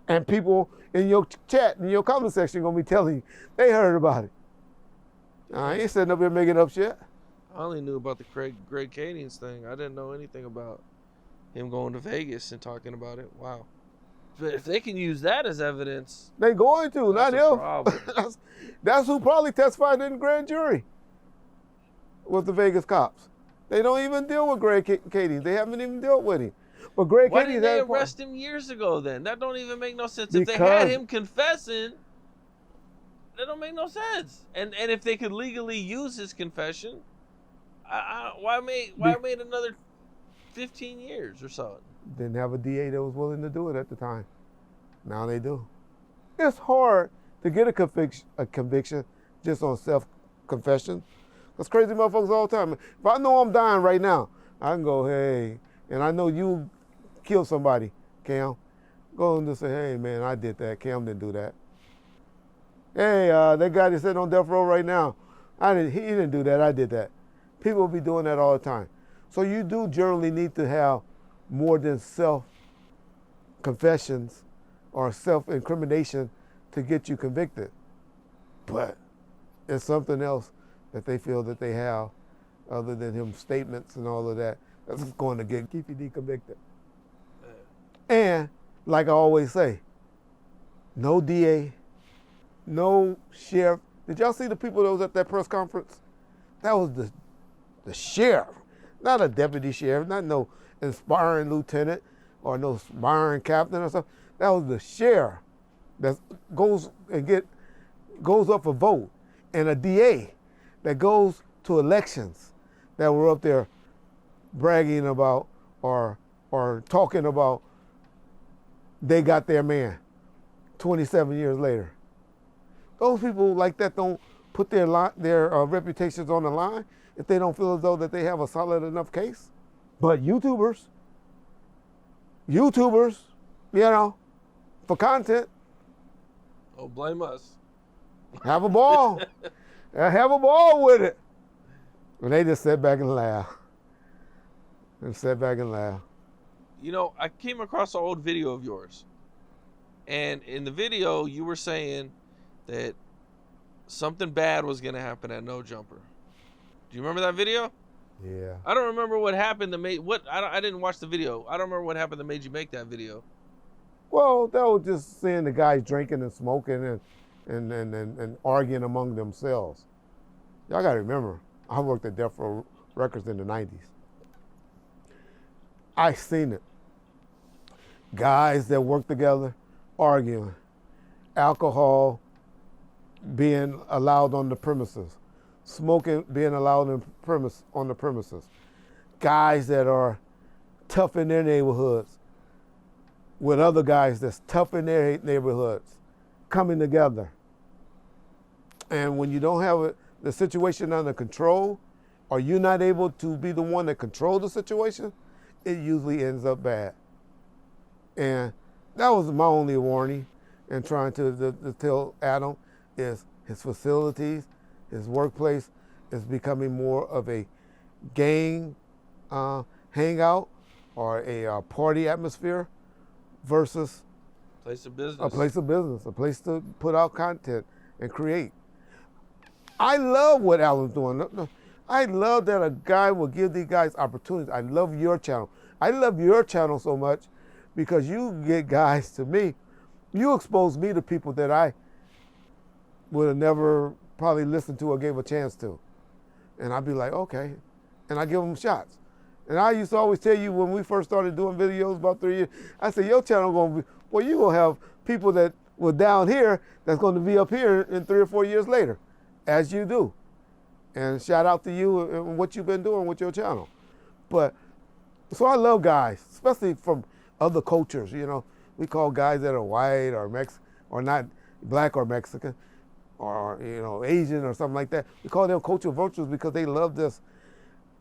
And people in your chat, in your comment section, gonna be telling you they heard about it. I ain't sitting up here making up shit. I only knew about the Greg Kading's thing. I didn't know anything about him going to Vegas and talking about it. Wow. But if they can use that as evidence, they going to, not him. Problem. That's who probably testified in the grand jury. Was the Vegas cops. They don't even deal with Greg Kading. They haven't even dealt with him. But Greg Why Kading, didn't they arrest him years ago then? That don't even make no sense. If they had him confessing, that don't make no sense. And if they could legally use his confession, why made another 15 years or so? Didn't have a DA that was willing to do it at the time. Now they do. It's hard to get a conviction just on self-confession. That's crazy motherfuckers all the time. If I know I'm dying right now, I can go, hey, and I know you killed somebody, Cam. Go and just say, hey, man, I did that. Cam didn't do that. Hey, that guy that's sitting on death row right now, he didn't do that. I did that. People will be doing that all the time. So you do generally need to have more than self-confessions or self-incrimination to get you convicted. But it's something else that they feel that they have other than him statements and all of that. That's going to get Keefe D convicted. And like I always say, no DA, no sheriff. Did y'all see the people that was at that press conference? That was the sheriff, not a deputy sheriff, not no inspiring lieutenant or no inspiring captain or something. That was the sheriff that goes up for vote, and a DA that goes to elections that were up there bragging about or talking about they got their man. 27 years later. Those people like that don't put their reputations on the line if they don't feel as though that they have a solid enough case. But YouTubers, for content, Oh, blame us. have a ball. Have a ball with it. And they just sit back and laugh. You know, I came across an old video of yours. And in the video, you were saying that something bad was going to happen at No Jumper. Do you remember that video? Yeah. I don't remember what happened I didn't watch the video. I don't remember what happened that made you make that video. Well, that was just seeing the guys drinking and smoking and arguing among themselves. Y'all got to remember, I worked at Death Row Records in the 90s. I seen it. Guys that work together arguing, alcohol being allowed on the premises, smoking being allowed on the premises, guys that are tough in their neighborhoods with other guys that's tough in their neighborhoods coming together. And when you don't have the situation under control, or you're not able to be the one that control the situation, it usually ends up bad. And that was my only warning in trying to tell Adam is his facilities, his workplace is becoming more of a gang hangout or a party atmosphere versus Place of business. a place to put out content and create. I love what Alan's doing. I love that a guy will give these guys opportunities. I love your channel. I love your channel so much because you get guys to me. You expose me to people that I would have never probably listened to or gave a chance to. And I'd be like, okay. And I give them shots. And I used to always tell you when we first started doing videos about 3 years, I said, your channel going to be, well, you're going to have people that were down here that's going to be up here in 3 or 4 years later, as you do. And shout out to you and what you've been doing with your channel. But, so I love guys, especially from other cultures, you know. We call guys that are white or or not black or Mexican or, you know, Asian or something like that. We call them cultural vultures because they love this.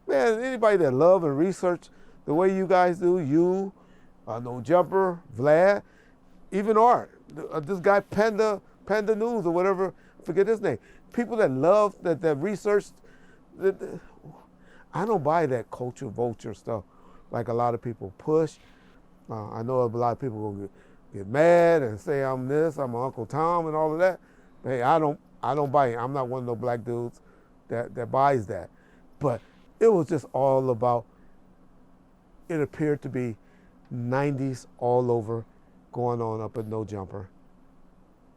Man, anybody that love and research the way you guys do, you, No Jumper, Vlad, even Art, this guy Panda News or whatever, I forget his name. People that love, that researched, I don't buy that culture vulture stuff like a lot of people push. I know a lot of people will get mad and say I'm this, I'm Uncle Tom and all of that. But hey, I don't buy it. I'm not one of those black dudes that buys that. But it was just all about, it appeared to be 90s all over going on up at No Jumper.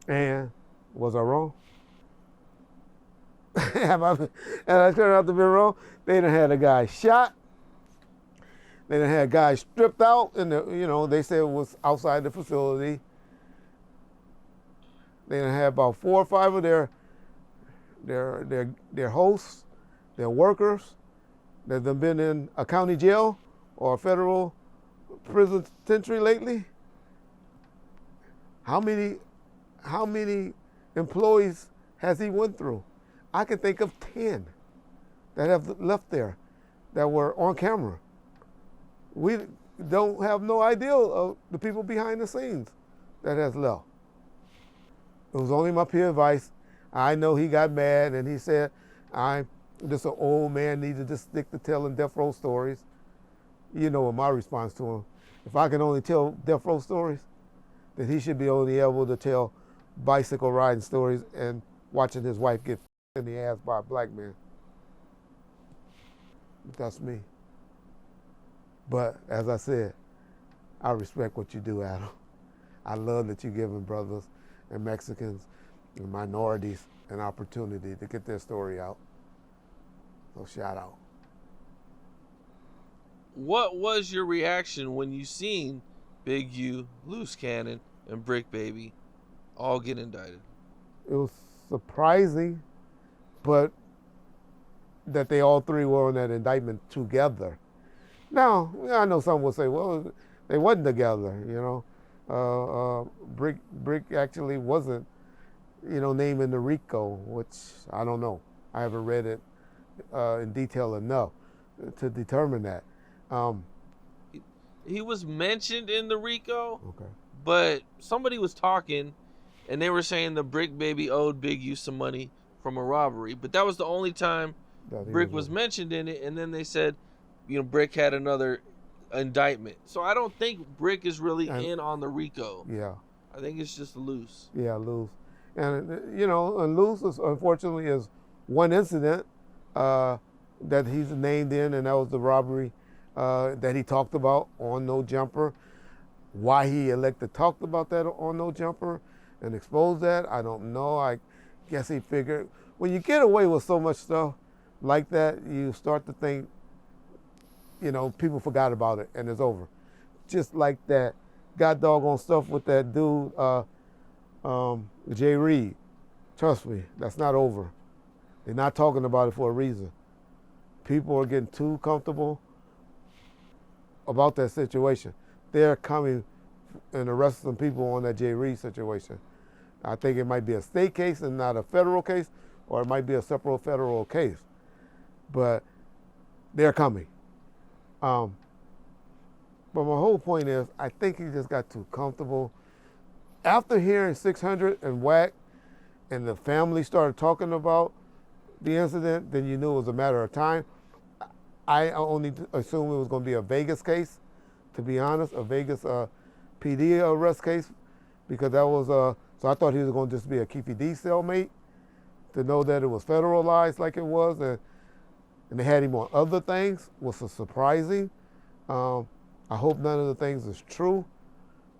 And was I wrong? And I turned out to be wrong. They done had a guy shot. They done had guys stripped out, and they said it was outside the facility. They done had about 4 or 5 of their hosts, their workers, that have been in a county jail or a federal prison penitentiary lately. How many employees has he went through? I can think of 10 that have left there that were on camera. We don't have no idea of the people behind the scenes that has left. It was only my peer advice. I know he got mad and he said, I'm just an old man, need to just stick to telling death row stories. You know what my response to him. If I can only tell death row stories, then he should be only able to tell bicycle riding stories and watching his wife get in the ass by a black man. That's me. But as I said, I respect what you do, Adam. I love that you're giving brothers and Mexicans and minorities an opportunity to get their story out. So shout out. What was your reaction when you seen Big U, Loose Cannon, and Brick Baby all get indicted? It was surprising, but that they all 3 were on that indictment together. Now, I know some will say, well, they wasn't together, Brick actually wasn't, named in the RICO, which I don't know. I haven't read it in detail enough to determine that. He was mentioned in the RICO, Okay. but somebody was talking, and they were saying the Brick baby owed Big U some money from a robbery. But that was the only time That he Brick was mentioned in it, and then they said, Brick had another indictment. So I don't think Brick is really in on the RICO. Yeah. I think it's just loose. Yeah, loose. And, and loose is, unfortunately is one incident that he's named in, and that was the robbery that he talked about on No Jumper. Why he elected talked about that on No Jumper and exposed that, I don't know. I guess he figured when you get away with so much stuff like that, you start to think, people forgot about it and it's over. Just like that got doggone stuff with that dude, Jay Reed. Trust me, that's not over. They're not talking about it for a reason. People are getting too comfortable about that situation. They're coming and arresting some people on that Jay Reed situation. I think it might be a state case and not a federal case, or it might be a separate federal case. But they're coming. But my whole point is, I think he just got too comfortable. After hearing 600 and Whack, and the family started talking about the incident, then you knew it was a matter of time. I only assumed it was going to be a Vegas case, to be honest, a Vegas PD arrest case, because that was, so I thought he was going to just be a Keefe D cellmate, to know that it was federalized like it was, and they had him on other things, was surprising. I hope none of the things is true,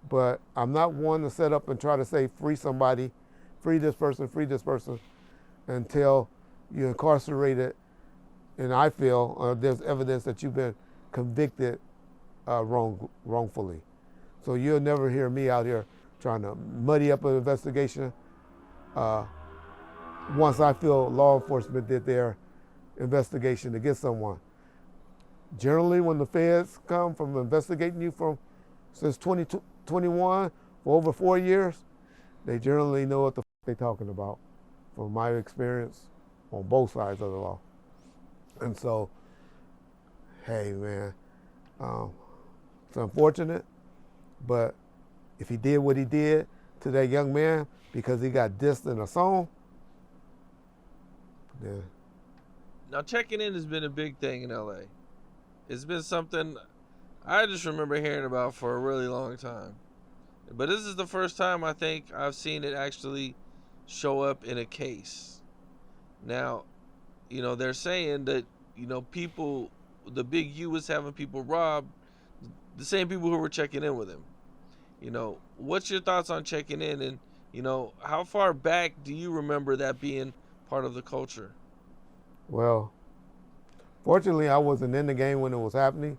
but I'm not one to set up and try to say free somebody, free this person, until you're incarcerated, and I feel there's evidence that you've been convicted wrongfully. So you'll never hear me out here trying to muddy up an investigation once I feel law enforcement did their investigation to get someone. Generally, when the feds come from investigating you since 2021 for over 4 years, they generally know what the they're talking about, from my experience on both sides of the law. And so, hey man, it's unfortunate, but if he did what he did to that young man because he got dissed in a song, then. Now, checking in has been a big thing in LA. It's been something I just remember hearing about for a really long time. But this is the first time I think I've seen it actually show up in a case. Now, they're saying that, people, the Big U was having people robbed, the same people who were checking in with him. What's your thoughts on checking in, and, how far back do you remember that being part of the culture? Well, fortunately, I wasn't in the game when it was happening,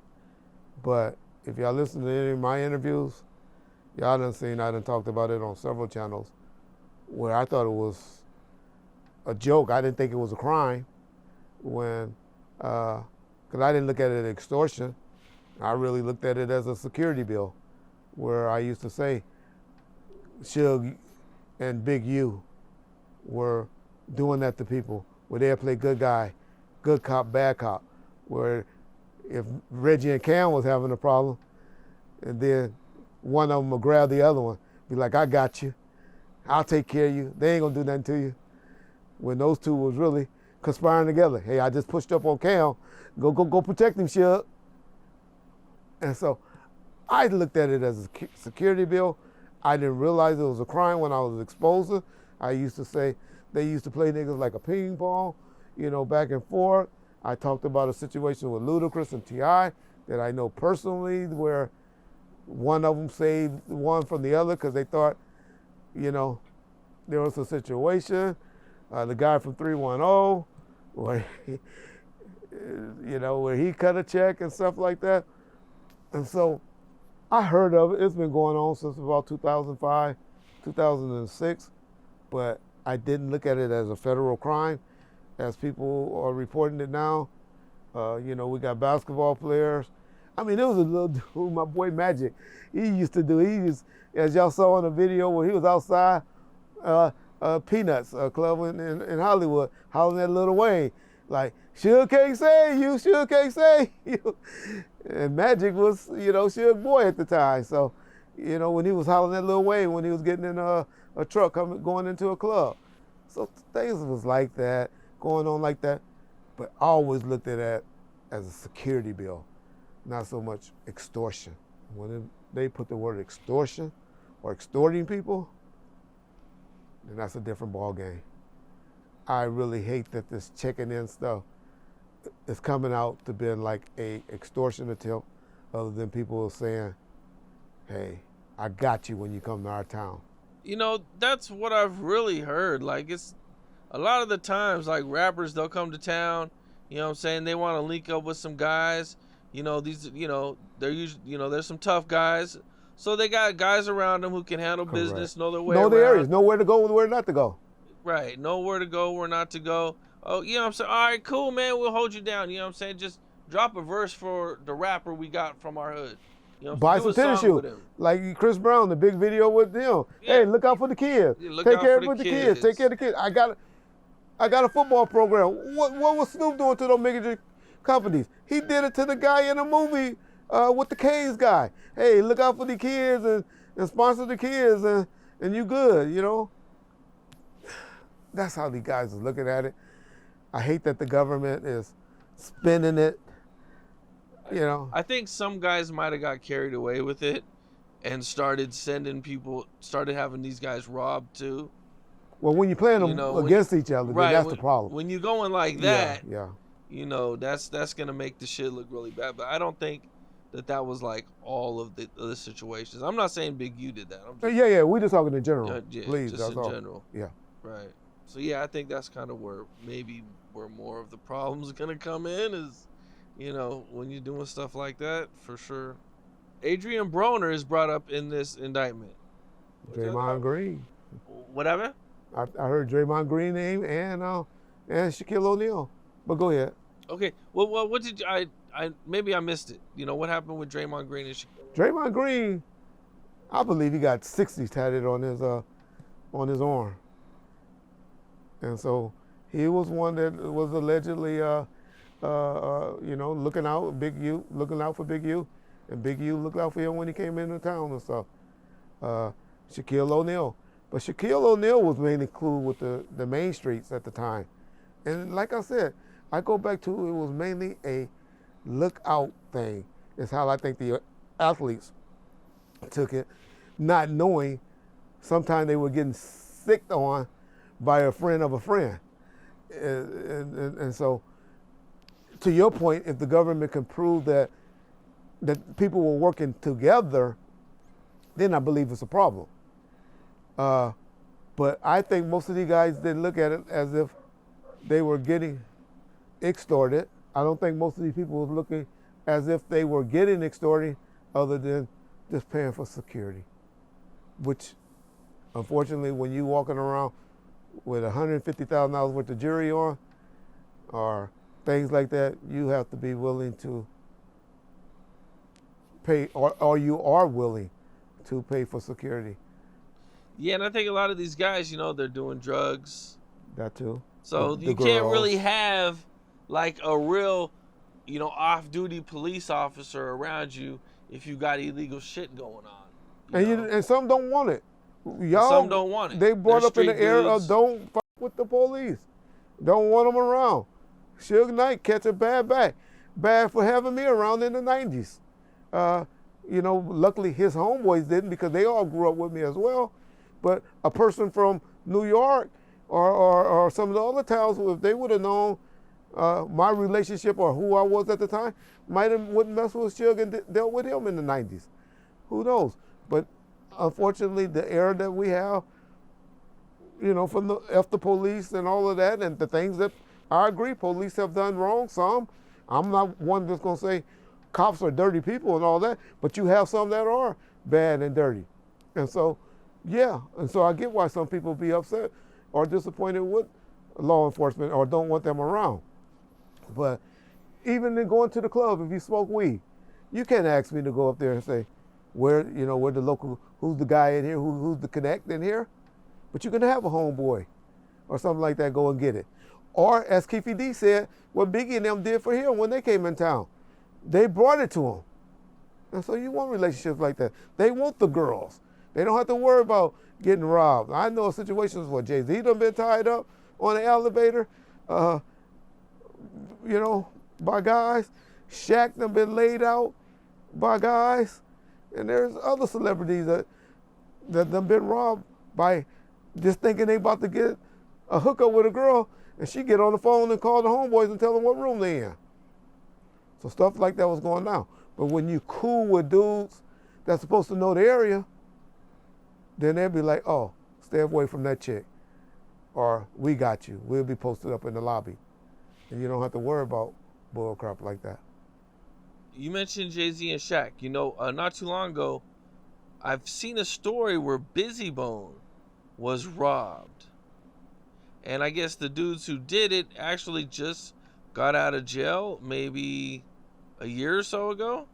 but if y'all listen to any of my interviews, y'all done seen, I done talked about it on several channels, where I thought it was a joke. I didn't think it was a crime because I didn't look at it as extortion. I really looked at it as a security bill, where I used to say Suge and Big U were doing that to people, where they'd play good guy, good cop, bad cop, where if Reggie and Cam was having a problem, and then one of them would grab the other one, be like, I got you, I'll take care of you, they ain't gonna do nothing to you. When those two was really conspiring together. Hey, I just pushed up on Cam, go protect him, Suge. And so I looked at it as a security bill. I didn't realize it was a crime when I was exposed to it. I used to say they used to play niggas like a ping pong, back and forth. I talked about a situation with Ludacris and T.I. that I know personally, where one of them saved one from the other because they thought, there was a situation. The guy from 310, where where he cut a check and stuff like that. And so I heard of it. It's been going on since about 2005, 2006, but I didn't look at it as a federal crime, as people are reporting it now. We got basketball players. I mean, there was a little dude, my boy Magic. He used to do. As y'all saw in the video, when he was outside, Peanuts club in Hollywood, hollering at Lil Wayne, like, Suge can't save you, Suge can't save you. And Magic was, Suge boy at the time. So, when he was hollering at Lil Wayne, when he was getting in a truck going into a club. So things was like that, going on like that. But I always looked at that as a security bill, not so much extortion. When they put the word extortion or extorting people, then that's a different ball game. I really hate that this checking in stuff is coming out to be like a extortion attempt, other than people saying, hey, I got you when you come to our town. That's what I've really heard. Like, it's a lot of the times, like, rappers, they'll come to town, you know what I'm saying? They want to link up with some guys. They're usually, there's some tough guys. So they got guys around them who can handle Correct. business, know their way know around. the areas, know where to go and where not to go. Right. Know where to go, where not to go. Oh, you know what I'm saying? All right, cool, man. We'll hold you down. You know what I'm saying? Just drop a verse for the rapper we got from our hood. Buy some tennis shoes. Like Chris Brown, the big video with them. Yeah. Hey, look out for the kids. Yeah, Take care of the kids. Take care of the kids. I got a football program. What was Snoop doing to those major companies? He did it to the guy in the movie with the K's guy. Hey, look out for the kids and sponsor the kids and you good, That's how these guys are looking at it. I hate that the government is spinning it. I think some guys might have got carried away with it and started having these guys robbed too. Well, when you're playing them against each other, right, then that's the problem. When you're going like that, yeah. That's going to make the shit look really bad. But I don't think that was like all of the situations. I'm not saying Big U did that. Yeah, we're just talking in general. Please, just in general. Yeah. Right. So, I think that's kind of where more of the problems are going to come in is, when you're doing stuff like that, for sure. Adrian Broner is brought up in this indictment. Draymond Green. Whatever? I heard Draymond Green name and Shaquille O'Neal. But go ahead. Okay. Well, what did you, maybe I missed it. What happened with Draymond Green and Shaquille? Draymond Green, I believe he got 60 tatted on his arm. And so he was one that was allegedly looking out for Big U, and Big U looked out for him when he came into town and stuff. Shaquille O'Neal. But Shaquille O'Neal was mainly cool with the main streets at the time. And like I said, I go back to it was mainly a lookout thing. It's how I think the athletes took it, not knowing sometimes they were getting sicked on by a friend of a friend. And so, to your point, if the government can prove that people were working together, then I believe it's a problem. But I think most of these guys didn't look at it as if they were getting extorted. I don't think most of these people were looking as if they were getting extorted other than just paying for security, which unfortunately when you walking around with $150,000 worth of jewelry on or things like that, you have to be willing to pay or you are willing to pay for security. Yeah, and I think a lot of these guys, they're doing drugs. That too. So you can't really have like a real, off-duty police officer around you if you got illegal shit going on. And some don't want it. Some don't want it. They brought up in the era of don't fuck with the police. Don't want them around. Suge Knight catch a bad for having me around in the 90s. Luckily his homeboys didn't because they all grew up with me as well. But a person from New York or some of the other towns, if they would have known my relationship or who I was at the time, wouldn't mess with Suge and dealt with him in the 90s. Who knows? But unfortunately, the era that we have, from the F the police and all of that, and the things that I agree police have done wrong, some. I'm not one that's going to say cops are dirty people and all that, but you have some that are bad and dirty. And so, I get why some people be upset or disappointed with law enforcement or don't want them around. But even in going to the club, if you smoke weed, You can't ask me to go up there and say, where the local, who's the guy in here, who's the connect in here, but you can have a homeboy or something like that go and get it. Or as Keefe D said, what Biggie and them did for him when they came in town, they brought it to him. And so you want relationships like that. They want the girls. They don't have to worry about getting robbed. I know situations where Jay-Z done been tied up on the elevator, by guys. Shaq done been laid out by guys. And there's other celebrities that done been robbed by just thinking they about to get a hookup with a girl, and she get on the phone and call the homeboys and tell them what room they in. So stuff like that was going down. But when you cool with dudes that's supposed to know the area, then they'll be like, oh, stay away from that chick. Or we got you. We'll be posted up in the lobby. And you don't have to worry about bull crap like that. You mentioned Jay-Z and Shaq. Not too long ago, I've seen a story where Busy Bone was robbed. And I guess the dudes who did it actually just got out of jail maybe a year or so ago.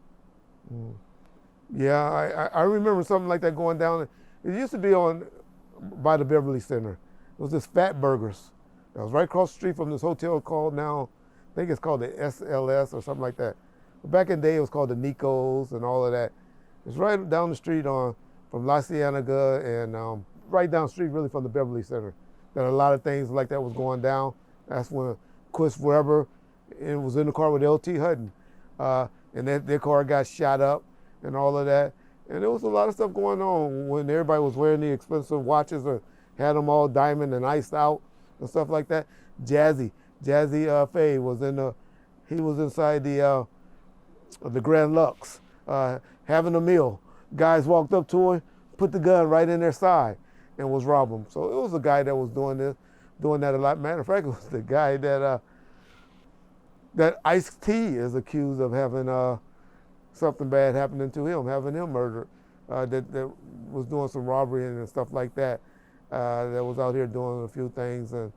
Yeah, I remember something like that going down. It used to be by the Beverly Center. It was this Fat Burgers. That was right across the street from this hotel called now, I think it's called the SLS or something like that. But back in the day, it was called the Nico's and all of that. It's right down the street from La Cienega and right down the street really from the Beverly Center. That a lot of things like that was going down. That's when Chris Webber was in the car with L.T. Hutton. And their car got shot up and all of that. And there was a lot of stuff going on when everybody was wearing the expensive watches or had them all diamond and iced out and stuff like that. Jazzy Faye was inside the Grand Lux having a meal. Guys walked up to him, put the gun right in their side and was robbing them. So it was a guy that was doing that a lot. Matter of fact, it was the guy that Ice-T is accused of having something bad happening to him, having him murdered, that was doing some robbery and stuff like that, that was out here doing a few things, and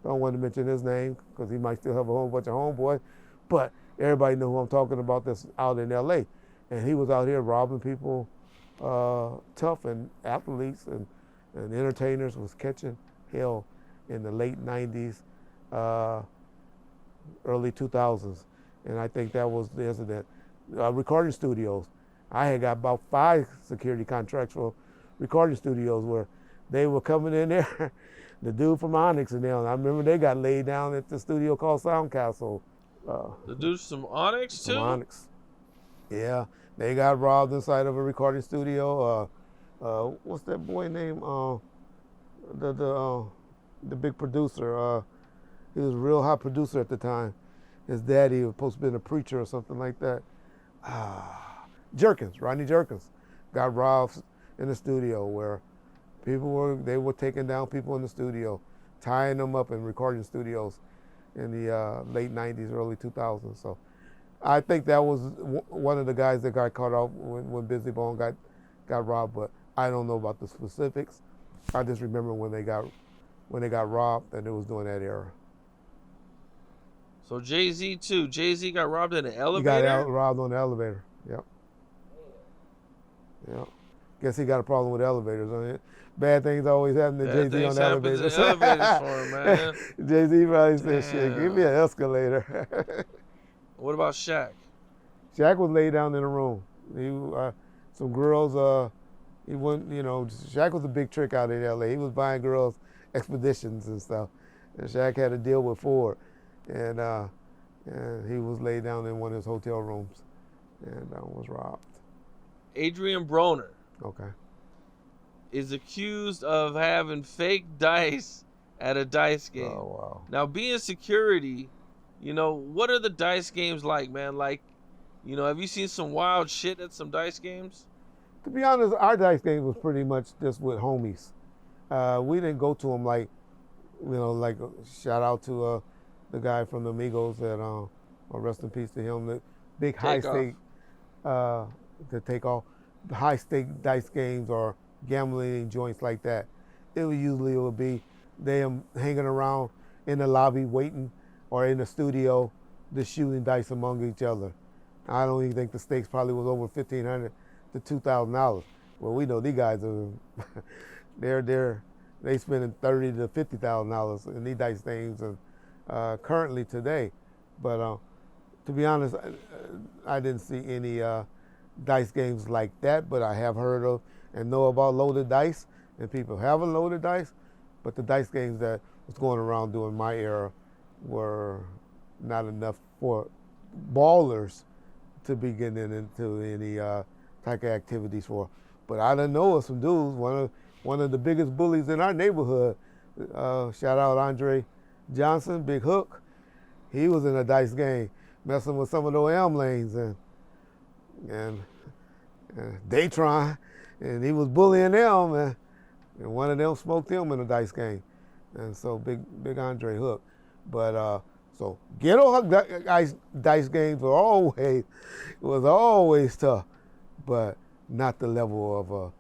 don't want to mention his name because he might still have a whole bunch of homeboys, but everybody knew who I'm talking about that's out in L.A., and he was out here robbing people, tough and athletes and entertainers, was catching hell in the late 90s, early 2000s. And I think that was the incident. Recording studios. I had got about 5 security contracts for recording studios where they were coming in there. The dude from Onyx and them, I remember they got laid down at the studio called Sound Castle. The dudes from Onyx too? From Onyx. Yeah, they got robbed inside of a recording studio. What's that boy name? The big producer. He was a real hot producer at the time. His daddy was supposed to be a preacher or something like that. Rodney Jerkins, got robbed in the studio where they were taking down people in the studio, tying them up in recording studios in the late 90s, early 2000s. So I think that was one of the guys that got caught up when Busy Bone got robbed, but I don't know about the specifics. I just remember when they got robbed and it was during that era. So Jay-Z too. Jay-Z got robbed in an elevator? He got robbed on the elevator, yep. Yep. Guess he got a problem with elevators. I mean, bad things always happen to Jay-Z on the elevators. Elevators for him, man. Jay-Z probably said, shit, give me an escalator. What about Shaq? Shaq was laid down in a room. Some girls, he went, Shaq was a big trick out in L.A. He was buying girls expeditions and stuff. And Shaq had a deal with Ford. And he was laid down in one of his hotel rooms and was robbed. Adrian Broner. Okay. Is accused of having fake dice at a dice game. Oh, wow. Now, being security, what are the dice games like, man? Like, have you seen some wild shit at some dice games? To be honest, our dice game was pretty much just with homies. We didn't go to them like shout out to the guy from the Migos that, rest in peace to him, the big high stake, to take off, high stake dice games or gambling joints like that. It would be them hanging around in the lobby waiting or in the studio just shooting dice among each other. I don't even think the stakes probably was over $1,500 to $2,000. Well, we know these guys are they spending $30,000 to $50,000 in these dice games currently today. But to be honest, I didn't see any dice games like that. But I have heard of and know about loaded dice, and people haven't loaded dice. But the dice games that was going around during my era were not enough for ballers to be getting into any type of activities for. But I didn't know of some dudes. One of the biggest bullies in our neighborhood, shout out Andre Johnson, Big Hook. He was in a dice game, messing with some of those elm lanes and Daytron, and he was bullying them, and one of them smoked him in a dice game, and so big Andre Hook. But so ghetto dice games was always tough, but not the level of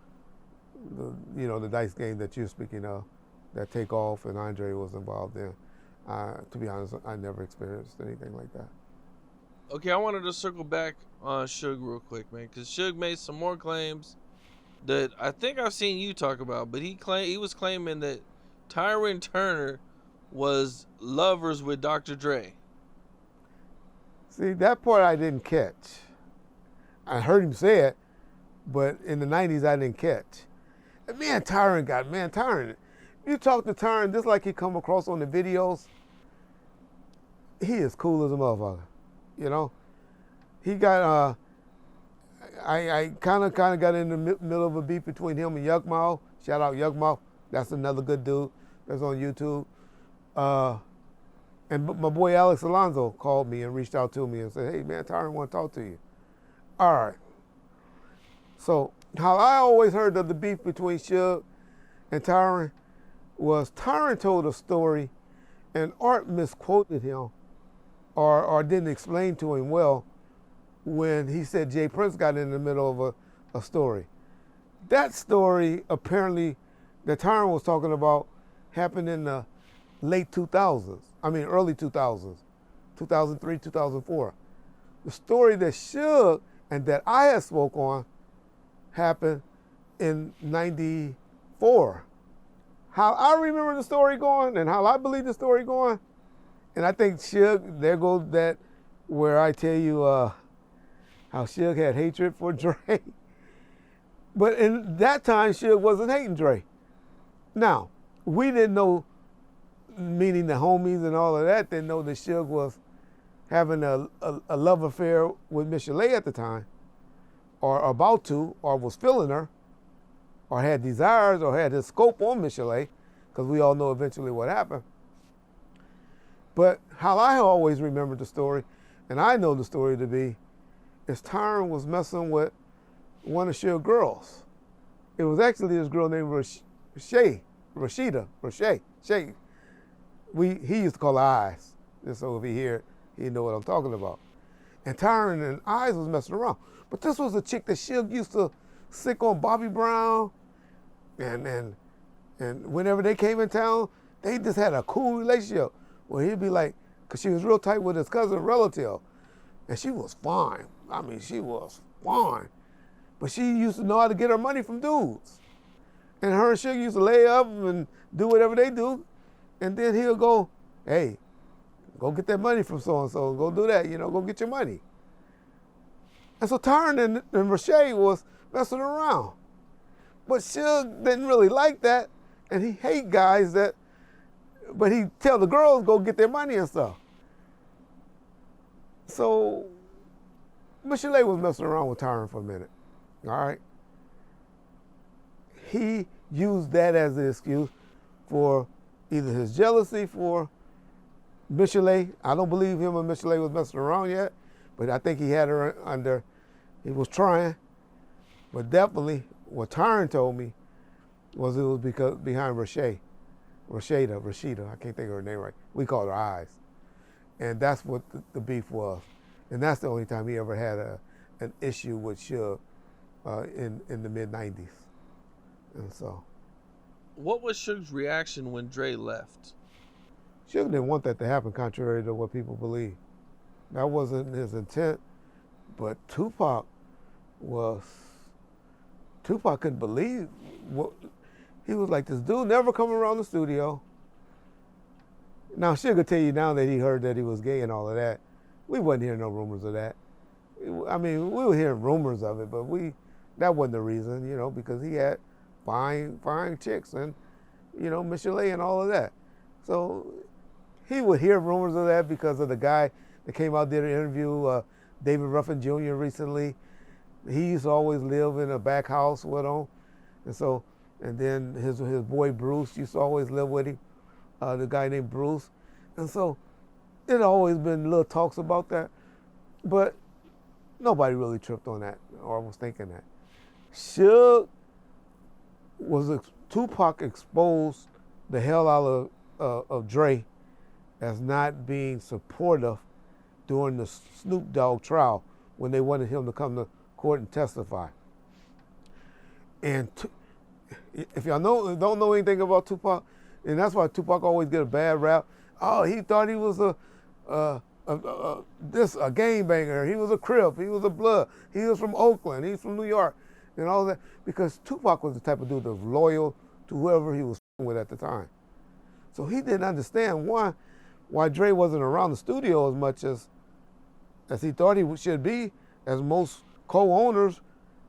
the dice game that you're speaking of, that Takeoff and Andre was involved in. To be honest, I never experienced anything like that. Okay, I wanted to circle back on Suge real quick, man, because Suge made some more claims that I think I've seen you talk about, but he was claiming that Tyran Turner was lovers with Dr. Dre. See, that part I didn't catch. I heard him say it, but in the 90s I didn't catch. And Tyran, you talk to Tyran just like he come across on the videos, he is cool as a motherfucker. You know? He got, I kind of got in the middle of a beef between him and Yuck Mouth. Shout out Yuck Mouth. That's another good dude that's on YouTube. And my boy Alex Alonso called me and reached out to me and said, hey man, Tyran want to talk to you. All right. So how I always heard of the beef between Suge and Tyran was Tyran told a story and Art misquoted him or didn't explain to him well when he said Jay Prince got in the middle of a story. That story apparently that Tyran was talking about happened in the late 2000s. I mean early 2000s, 2003, 2004. The story that Suge and that I had spoke on happened in 94. How I remember the story going and how I believe the story going, and I think Suge, there goes that where I tell you how Suge had hatred for Dre. But in that time, Suge wasn't hating Dre. Now, we didn't know, meaning the homies and all of that, didn't know that Suge was having a love affair with Miss Chalet at the time, or about to, or was feeling her, or had desires, or had his scope on Miss Chalet, because we all know eventually what happened. But how I always remembered the story, and I know the story to be, is Tyran was messing with one of Suge's girls. It was actually this girl named Rashida. He used to call her Eyes, just so if he hear it, he know what I'm talking about. And Tyran and Eyes was messing around. But this was a chick that Suge used to sick on Bobby Brown, and whenever they came in town, they just had a cool relationship. Where he'd be like, because she was real tight with his cousin relative, and she was fine. I mean, she was fine. But she used to know how to get her money from dudes. And her and Suge used to lay up and do whatever they do, and then he'll go, hey, go get that money from so-and-so, go do that, go get your money. And so Tyran and Rashida was messing around. But Suge didn't really like that, and he hate guys that, but he tell the girls go get their money and stuff. So Michelet was messing around with Tyran for a minute, all right? He used that as an excuse for either his jealousy for Michelet. I don't believe him and Michelet was messing around yet, but I think he had her under, he was trying. But definitely what Tyran told me was it was because behind Rashida, I can't think of her name right. We called her Eyes. And that's what the beef was. And that's the only time he ever had an issue with Suge in the mid-90s. And so. What was Suge's reaction when Dre left? Suge didn't want that to happen, contrary to what people believe. That wasn't his intent. But Tupac couldn't believe what he was like. This dude never come around the studio. Now Suge will tell you now that he heard that he was gay and all of that. We wasn't hearing no rumors of that. I mean, we were hearing rumors of it, but that wasn't the reason, because he had fine chicks and, Michelle and all of that. So he would hear rumors of that because of the guy that came out there to interview David Ruffin Jr. recently. He used to always live in a back house with him. And then his boy Bruce used to always live with him, the guy named Bruce. And so it always been little talks about that. But nobody really tripped on that or was thinking that. Tupac exposed the hell out of Dre as not being supportive during the Snoop Dogg trial when they wanted him to come to court and testify. And if y'all don't know anything about Tupac, and that's why Tupac always get a bad rap. Oh, he thought he was a gangbanger. He was a Crip. He was a Blood. He was from Oakland. He's from New York, and all that. Because Tupac was the type of dude that was loyal to whoever he was with at the time. So he didn't understand why Dre wasn't around the studio as much as he thought he should be, as most co-owners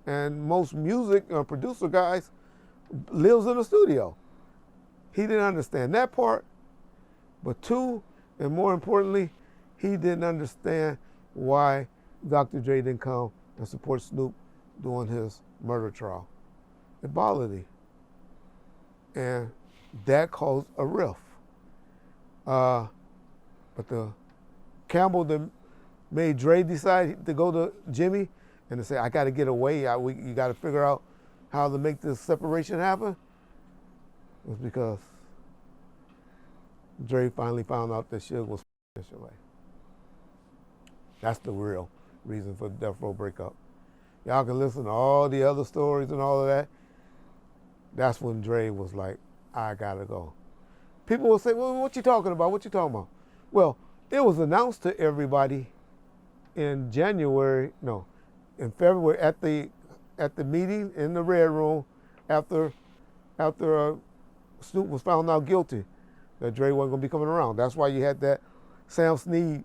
and most music producer guys lives in the studio. He didn't understand that part. But two, and more importantly, he didn't understand why Dr. Dre didn't come and support Snoop during his murder trial. It bothered him. And that caused a rift. But the Campbell that made Dre decide to go to Jimmy and to say, I got to get away, you got to figure out how to make this separation happen, was because Dre finally found out that Suge was Michelle. That's the real reason for the Death Row breakup. Y'all can listen to all the other stories and all of that. That's when Dre was like, I gotta go. People will say, well, what you talking about? What you talking about? Well, it was announced to everybody in February at the meeting in the Red Room after Snoop was found out guilty that Dre wasn't gonna be coming around. That's why you had that Sam Snead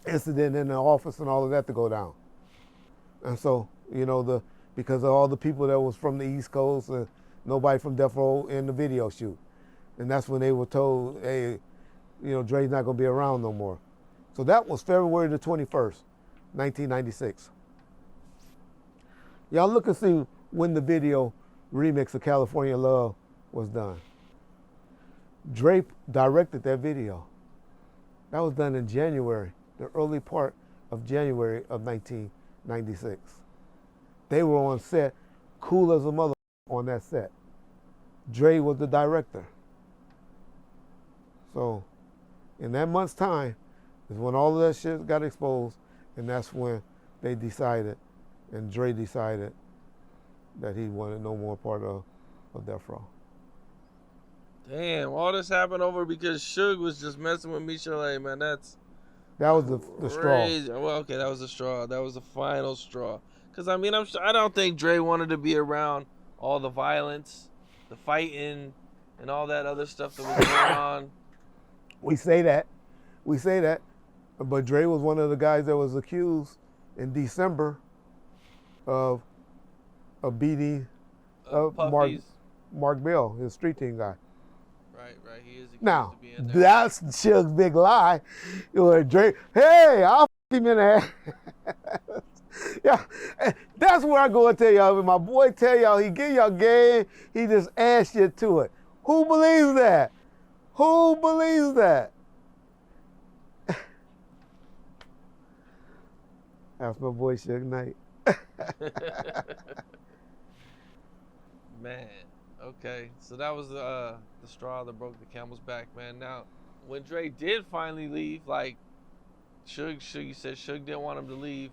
incident in the office and all of that to go down. And so, because of all the people that was from the East Coast and nobody from Death Row in the video shoot. And that's when they were told, hey, Dre's not gonna be around no more. So that was February the 21st, 1996. Y'all look and see when the video remix of California Love was done. Dre directed that video. That was done in January, the early part of January of 1996. They were on set, cool as a mother on that set. Dre was the director. So in that month's time is when all of that shit got exposed, and that's when they decided, and Dre decided that he wanted no more part of Death Row. Damn, all this happened over because Suge was just messing with Michelle, man. That was the straw. Well, okay, that was the straw. That was the final straw. Because, I mean, I don't think Dre wanted to be around all the violence, the fighting, and all that other stuff that was going on. We say that. But Dre was one of the guys that was accused in December of beating Mark Bell, his street team guy. Right. He is accused now, of being there. That's Suge's big lie. It was Dre, hey, I'll f him in the ass. Yeah, that's where I go and tell y'all. When my boy tell y'all he give y'all game, he just add shit to it. Who believes that? Who believes that? That's my boy Suge Knight. Man, okay. So that was the straw that broke the camel's back, man. Now, when Dre did finally leave, like, Suge said Suge didn't want him to leave.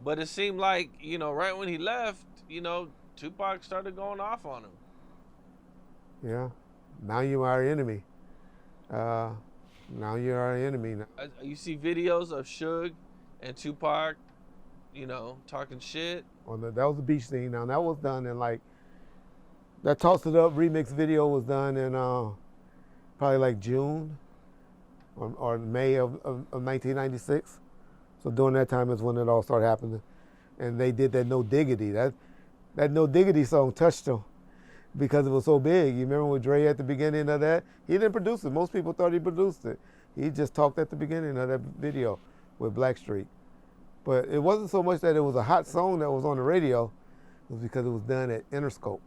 But it seemed like, right when he left, Tupac started going off on him. Yeah. Now you are our enemy. Now you're our enemy. You see videos of Suge and Tupac talking shit. That was the beach scene. Now that was done in like, that Toss It Up remix video was done in probably like June or May of 1996. So during that time is when it all started happening. And they did that No Diggity. That No Diggity song touched them because it was so big. You remember with Dre at the beginning of that? He didn't produce it. Most people thought he produced it. He just talked at the beginning of that video with Blackstreet. But it wasn't so much that it was a hot song that was on the radio. It was because it was done at Interscope,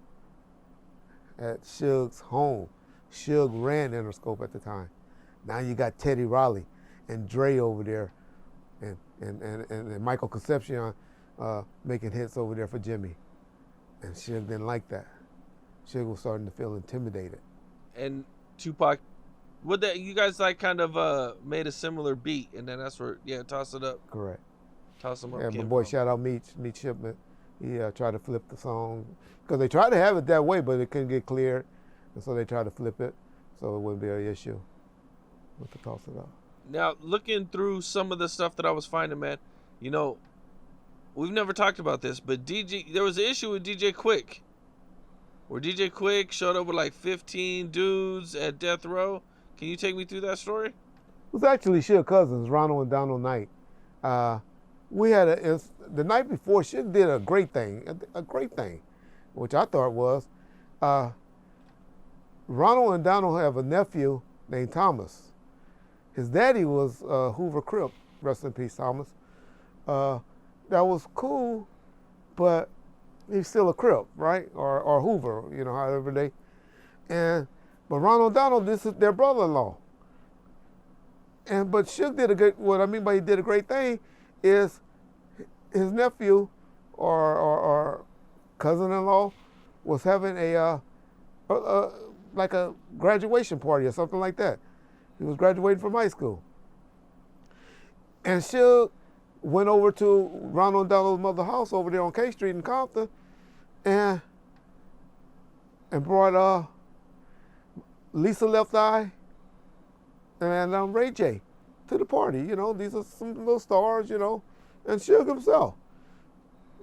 at Suge's home. Suge ran Interscope at the time. Now you got Teddy Riley and Dre over there and Michael Concepcion making hits over there for Jimmy. And Suge didn't like that. Suge was starting to feel intimidated. And Tupac, you guys like kind of made a similar beat, and then that's where, Toss It Up. Correct. Toss Them Up. Yeah, my boy, shout out Meech Shipman. He tried to flip the song because they tried to have it that way, but it couldn't get cleared, and so they tried to flip it so it wouldn't be an issue with the Toss It Up. Now, looking through some of the stuff that I was finding, man, we've never talked about this, but there was an issue with DJ Quik, where DJ Quik showed up with like 15 dudes at Death Row. Can you take me through that story? It was actually Suge cousins, Ronald and Donald Knight. We had the night before, Suge did a great thing, which I thought was, Ronald and Donald have a nephew named Thomas. His daddy was Hoover Crip, rest in peace, Thomas. That was cool, but he's still a Crip, right? Or Hoover, however they. But Ronald Donald, this is their brother-in-law. But Suge what I mean by he did a great thing is his nephew or cousin-in-law was having like a graduation party or something like that. He was graduating from high school. And Suge went over to Ronald and Donald's mother's house over there on K Street in Compton and brought Lisa Left Eye and Ray J to the party. These are some little stars, and Suge himself.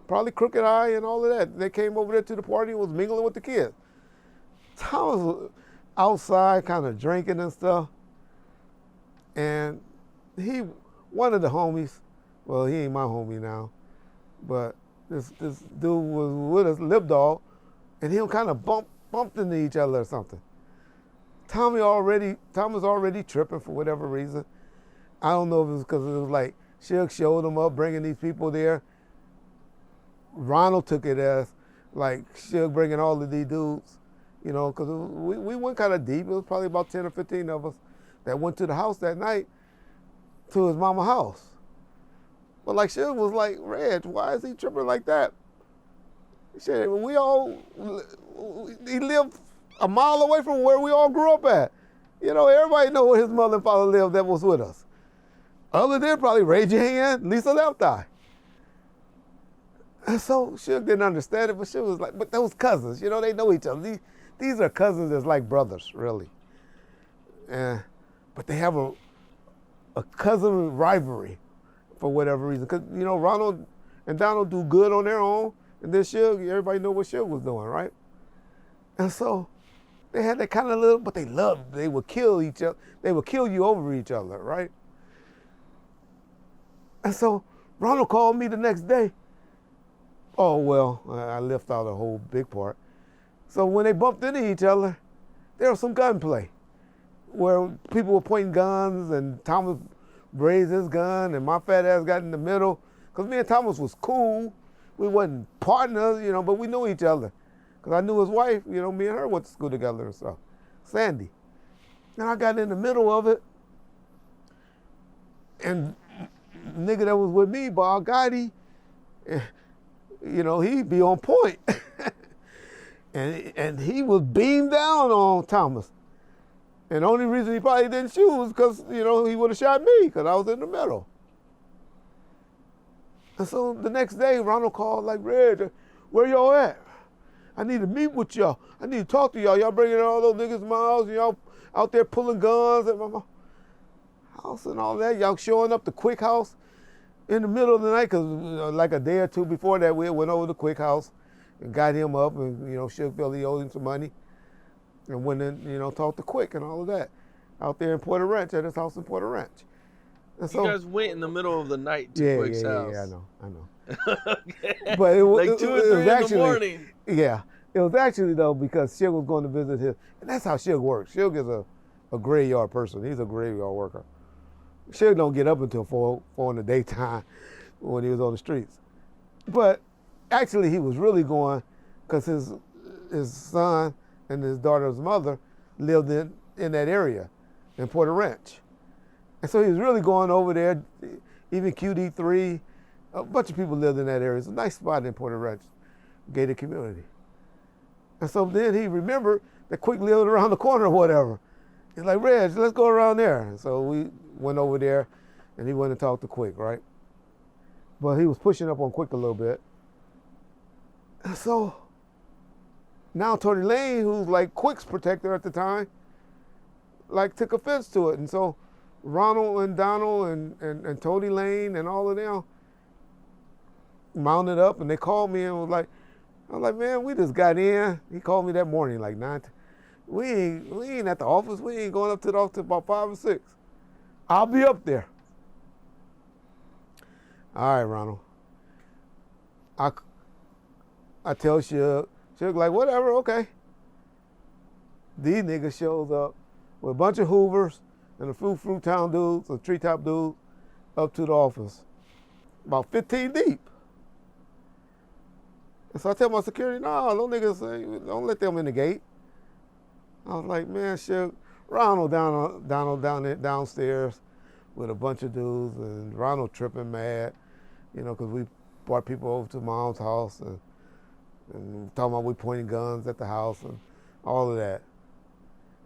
Probably Crooked Eye and all of that. They came over there to the party and was mingling with the kids. Thomas was outside kind of drinking and stuff. And one of the homies, well, he ain't my homie now, but this dude was with us, Lip Dog, and he kind of bumped into each other or something. Tom was already tripping for whatever reason. I don't know if it was because it was like Suge showed him up, bringing these people there. Ronald took it as like Suge bringing all of these dudes, because we went kind of deep. It was probably about 10 or 15 of us that went to the house that night, to his mama's house. But like Suge was like, Reg, why is he tripping like that? He said, he lived a mile away from where we all grew up at. Everybody know where his mother and father lived that was with us. Other than probably Ray J and Lisa Left Eye. And so Suge didn't understand it, but Suge was like, but those cousins, they know each other. These are cousins that's like brothers, really. But they have a cousin rivalry for whatever reason. Because, Ronald and Donald do good on their own, and then Suge, everybody know what Suge was doing, right? And so they had that kind of little, but they would kill each other. They would kill you over each other, right? And so Ronald called me the next day. Oh, well, I left out a whole big part. So when they bumped into each other, there was some gunplay where people were pointing guns and Thomas raised his gun and my fat ass got in the middle. Because me and Thomas was cool. We wasn't partners, but we knew each other. Because I knew his wife, me and her went to school together and stuff, Sandy. And I got in the middle of it. And the nigga that was with me, Bob Gotti, he'd be on point. and he was beamed down on Thomas. And the only reason he probably didn't shoot was because, he would have shot me because I was in the middle. And so the next day, Ronald called like, Reg, where y'all at? I need to meet with y'all. I need to talk to y'all. Y'all bringing all those niggas to my house and y'all out there pulling guns at my house and all that. Y'all showing up the Quik house. in the middle of the night, because like a day or two before that, we went over to Quik house and got him up, and Suge felt he owed him some money, and went in, talked to Quik and all of that, out there in Porter Ranch, at his house in Porter Ranch. And you guys went in the middle of the night to Quik's house. Yeah, I know. Okay. But it was like 2 or 3 in the morning. Yeah, it was actually though because Suge was going to visit his, and that's how Suge works. Suge is a graveyard person. He's a graveyard worker. Suge don't get up until 4 in the daytime when he was on the streets. But actually, he was really going because his son and his daughter's mother lived in that area, in Porter Ranch. And so he was really going over there, even QD3, a bunch of people lived in that area. It's a nice spot in Porter Ranch, gated community. And so then he remembered that Quik lived around the corner or whatever. He's like, Reg, let's go around there. And so we went over there, and he went and talked to Quik, right? But he was pushing up on Quik a little bit. And so now Tony Lane, who's like Quik's protector at the time, like took offense to it. And so Ronald and Donald and Tony Lane and all of them mounted up, and they called me and I was like, man, we just got in. He called me that morning, like 9. We ain't at the office. We ain't going up to the office till about 5 or 6. I'll be up there. All right, Ronald. I tell Suge like, whatever, okay. These niggas shows up with a bunch of Hoovers and a few Fruit Town dudes, a treetop dude, up to the office. About 15 deep. And so I tell my security, no, those niggas, don't let them in the gate. I was like, man, Suge, Ronald downstairs with a bunch of dudes, and Ronald tripping mad, because we brought people over to Mom's house and talking about we pointing guns at the house and all of that.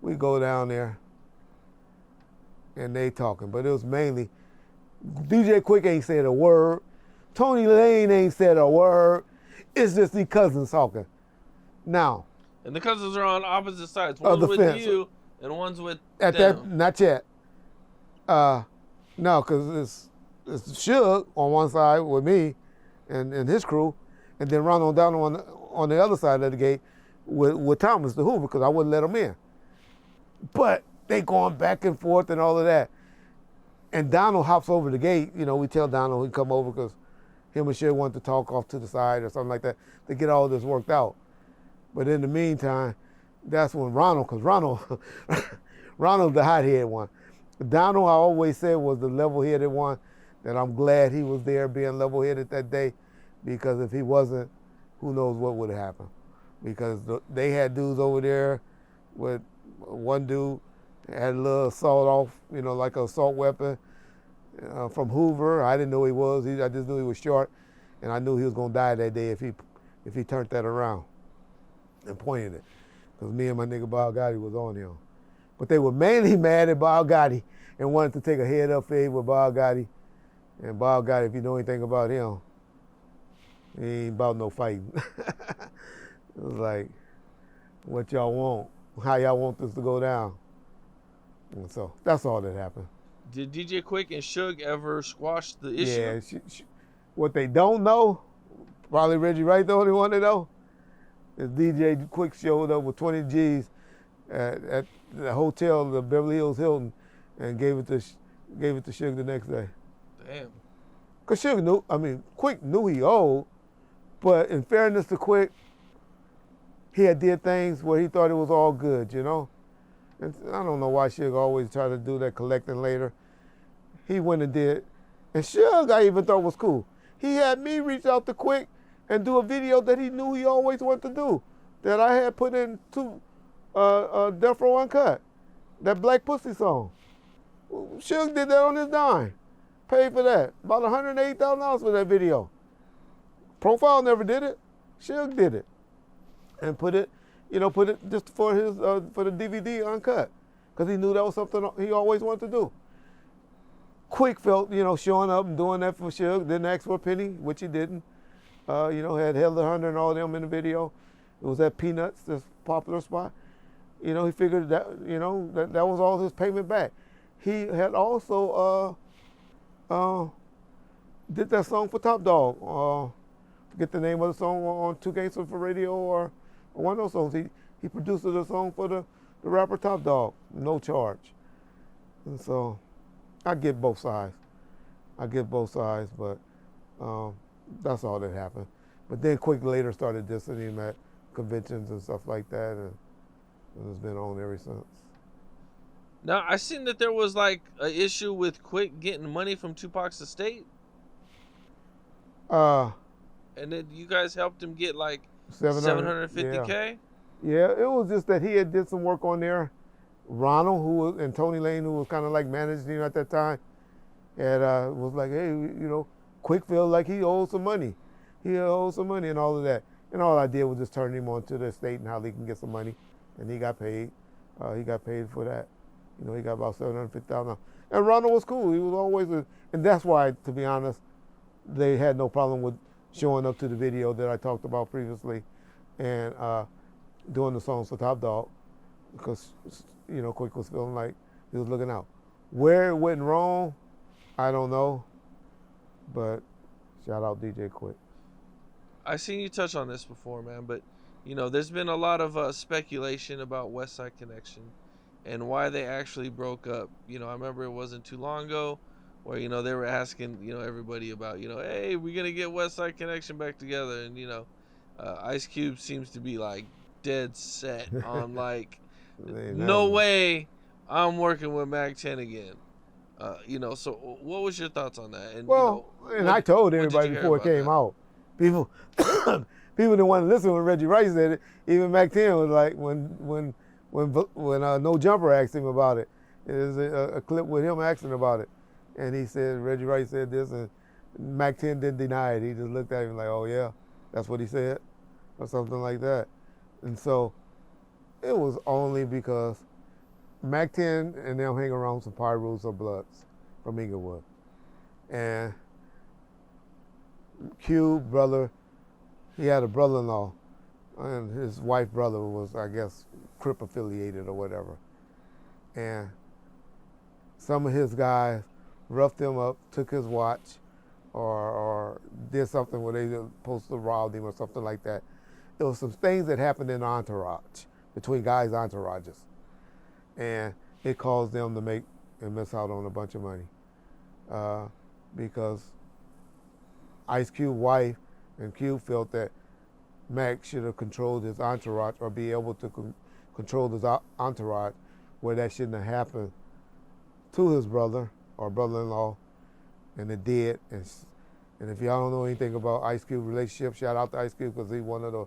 We go down there and they talking, but it was mainly DJ Quik ain't said a word, Tony Lane ain't said a word. It's just these cousins talking. Now. And the cousins are on opposite sides. One's with fence. You and one's with at them. That, not yet. No, because it's Suge on one side with me and his crew, and then Ronald down on the other side of the gate with Thomas the Hoover, because I wouldn't let him in. But they going back and forth and all of that. And Donald hops over the gate. We tell Donald he come over because him and Suge wanted to talk off to the side or something like that to get all this worked out. But in the meantime, that's when Ronald the hot-headed one. Donald, I always said, was the level-headed one, that I'm glad he was there being level-headed that day, because if he wasn't, who knows what would have happened. Because they had dudes over there with one dude had a little assault off, like an assault weapon from Hoover. I didn't know he was. I just knew he was short, and I knew he was going to die that day if he turned that around and pointed it, because me and my nigga Bob Gotti was on him. But they were mainly mad at Bob Gotti and wanted to take a head-up fade with Bob Gotti. And Bob Gotti, if you know anything about him, he ain't about no fighting. It was like, what y'all want? How y'all want this to go down? And so that's all that happened. Did DJ Quik and Suge ever squash the issue? Yeah, what they don't know, probably Reggie Wright the only one to know, is DJ Quik showed up with 20 G's at the hotel, the Beverly Hills Hilton, and gave it to Suge the next day. Damn. Because Quik knew he owed, but in fairness to Quik, he had did things where he thought it was all good, And I don't know why Suge always tried to do that collecting later. He went and did. And Suge, I even thought was cool. He had me reach out to Quik and do a video that he knew he always wanted to do, that I had put into Death Row Uncut, that Black Pussy song. Suge did that on his dime. Paid for that. About $180,000 for that video. Profile never did it. Suge did it. And put it just for his for the DVD uncut, because he knew that was something he always wanted to do. Quik felt, showing up and doing that for Suge, didn't ask for a penny, which he didn't. Had Heather Hunter and all them in the video. It was at Peanuts, this popular spot. He figured that, that was all his payment back. He had also did that song for Top Dog. Forget the name of the song on Two Gangsters for Radio or one of those songs. He produced a song for the rapper Top Dog, no charge. And so I get both sides. But that's all that happened. But then Quik later started dissing him at conventions and stuff like that, and it's been on ever since. Now, I seen that there was like an issue with Quik getting money from Tupac's estate. Uh, And then you guys helped him get like 700, $750K? Yeah, it was just that he had did some work on there. Ronald, and Tony Lane, who was kind of like managing him at that time, and was like, hey, Quik felt like he owed some money. He owed some money and all of that. And all I did was just turn him on to the estate and how he can get some money. And he got paid. He got paid for that. He got about $750,000. And Ronald was cool. He was always, and that's why, to be honest, they had no problem with showing up to the video that I talked about previously and doing the songs for Top Dog because, Quik was feeling like he was looking out. Where it went wrong, I don't know, but shout out DJ Quik. I seen you touch on this before, man, but there's been a lot of speculation about Westside Connection and why they actually broke up. I remember it wasn't too long ago where they were asking everybody about hey, we're gonna get Westside Connection back together, and Ice Cube seems to be like dead set on like no way I'm working with Mac 10 again. So what was your thoughts on that? And I told everybody before it came out. People didn't want to listen when Reggie Wright said it. Even Mac 10 was like when No Jumper asked him about it. There's a clip with him asking about it, and he said Reggie Wright said this, and Mac 10 didn't deny it. He just looked at him like, oh yeah, that's what he said, or something like that. And so it was only because Mac 10 and them hang around some Pyrus or Bloods from Inglewood, and Cube brother, he had a brother-in-law, and his wife brother was, I guess, Crip affiliated or whatever. And some of his guys roughed him up, took his watch, or did something where they were supposed to rob him or something like that. There was some things that happened in the entourage, between guys' entourages. And it caused them to make and miss out on a bunch of money. Because Ice Cube's wife and Cube felt that Mac should have controlled his entourage or be able to control his entourage where that shouldn't have happened to his brother or brother-in-law, and it did. And if y'all don't know anything about Ice Cube's relationship, shout out to Ice Cube because he's one of the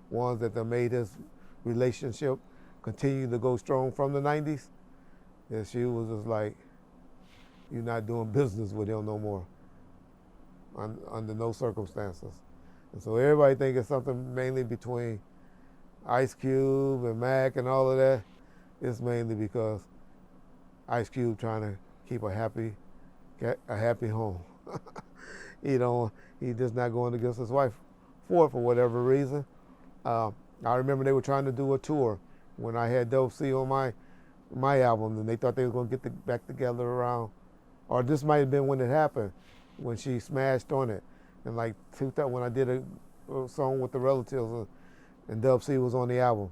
ones that made his relationship continue to go strong from the 90s. And she was just like, you're not doing business with him no more. Under no circumstances. And so everybody think it's something mainly between Ice Cube and Mac and all of that. It's mainly because Ice Cube trying to keep a happy home. He's just not going against his wife for whatever reason. I remember they were trying to do a tour when I had Dope C on my album, and they thought they were going to get back together around, or this might have been when it happened, when she smashed on it. And like when I did a song with the Relatives, and Dub C was on the album,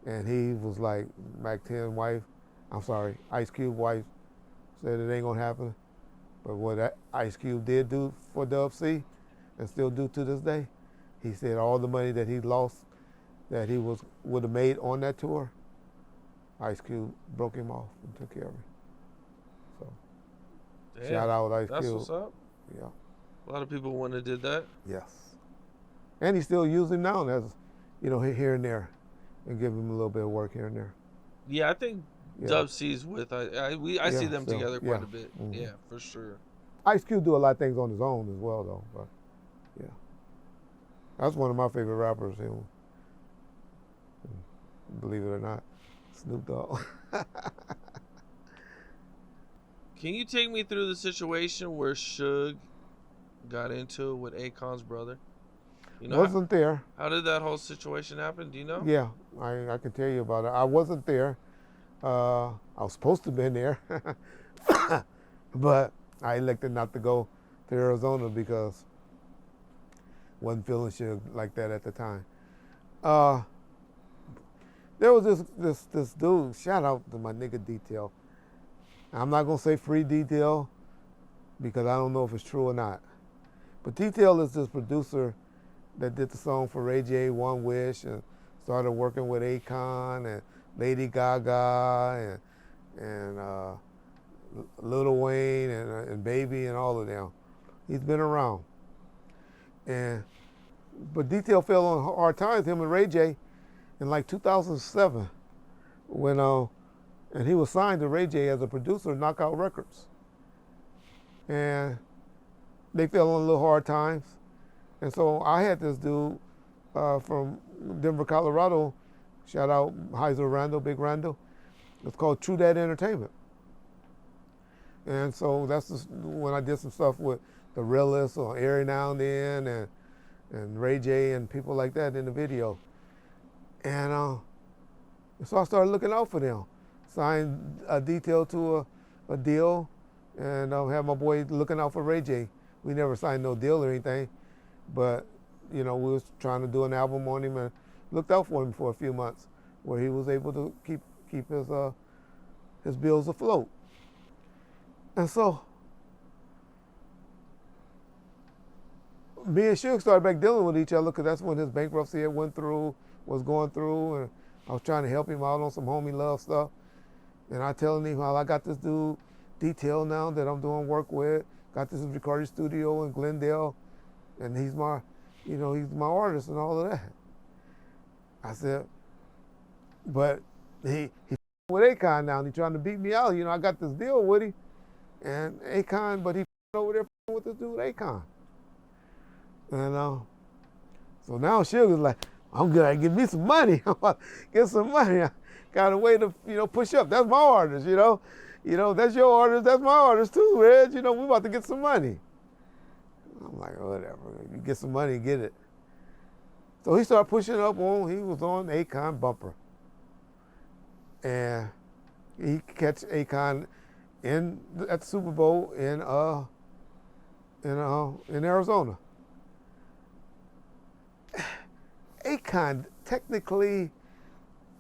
and he was like, Mac 10 wife, Ice Cube wife said it ain't gonna happen. But what Ice Cube did do for Dub C, and still do to this day, he said all the money that he lost, that he would have made on that tour, Ice Cube broke him off and took care of him. So, damn, shout out Ice Cube. That's what's up. Yeah. A lot of people wouldn't have did that. Yes. And he still uses him now as, here and there, and give him a little bit of work here and there. Yeah, I think Dub C's with I see them together quite a bit. Mm-hmm. Yeah, for sure. Ice Cube do a lot of things on his own as well, though. But yeah, that's one of my favorite rappers. Believe it or not, Snoop Dogg. Can you take me through the situation where Suge got into it with Akon's brother? Wasn't there. How did that whole situation happen? Do you know? Yeah, I can tell you about it. I wasn't there. I was supposed to have been there, but I elected not to go to Arizona because wasn't feeling Suge like that at the time. There was this dude. Shout out to my nigga Detail. I'm not gonna say free Detail because I don't know if it's true or not. But Detail is this producer that did the song for Ray J, One Wish, and started working with Akon and Lady Gaga and Lil Wayne and Baby and all of them. He's been around. But Detail fell on hard times, him and Ray J, in like 2007 when and he was signed to Ray J as a producer of Knockout Records. And they fell on a little hard times. And so I had this dude from Denver, Colorado, shout out Heiser Randall, Big Randall. It's called True Dat Entertainment. And so that's just when I did some stuff with the Realist on Every Now and Then and Ray J and people like that in the video. And so I started looking out for them. Signed a Detail to a deal and had my boy looking out for Ray J. We never signed no deal or anything, but we was trying to do an album on him and looked out for him for a few months where he was able to keep his bills afloat. And so me and Suge started back dealing with each other because that's when his bankruptcy had was going through, and I was trying to help him out on some homie love stuff. And I telling him how I got this dude Detail now that I'm doing work with, got this recording studio in Glendale, and he's my artist and all of that. I said, but he with Akon now, and he's trying to beat me out. I got this deal with him, and Akon, but he over there with this dude Akon. And so now Suge is like, I'm gonna get me some money. I'm about to get some money. I got a way to push up. That's my artist. That's your artist. That's my artist too, Reg. We about to get some money. I'm like, whatever. You get some money, get it. So he started pushing up on. He was on Akon bumper, and he catch Akon at the Super Bowl in Arizona. Akon technically,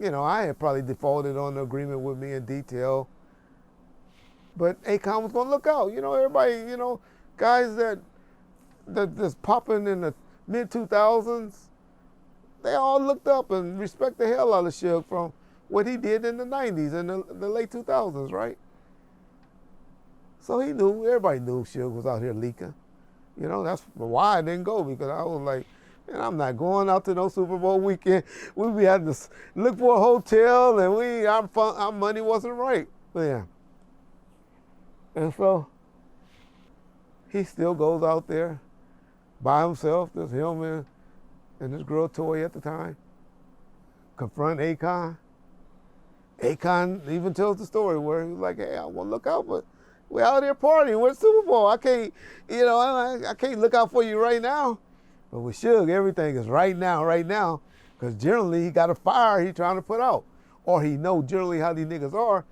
I had probably defaulted on the agreement with me in Detail, but Akon was gonna look out. Everybody, guys that's popping in the mid 2000s, they all looked up and respect the hell out of Suge from what he did in the 90s and the late 2000s, right? So everybody knew Suge was out here leaking. That's why I didn't go, because I was like, man, I'm not going out to no Super Bowl weekend. We be having to look for a hotel, and our money wasn't right. But yeah. And so he still goes out there by himself, just him and this girl Toy at the time, confront Akon. Akon even tells the story where he was like, hey, I want to look out, but we're out here partying. We're at Super Bowl. I can't, I can't look out for you right now. But with Suge, everything is right now, because generally he got a fire he trying to put out. Or he know generally how these niggas are.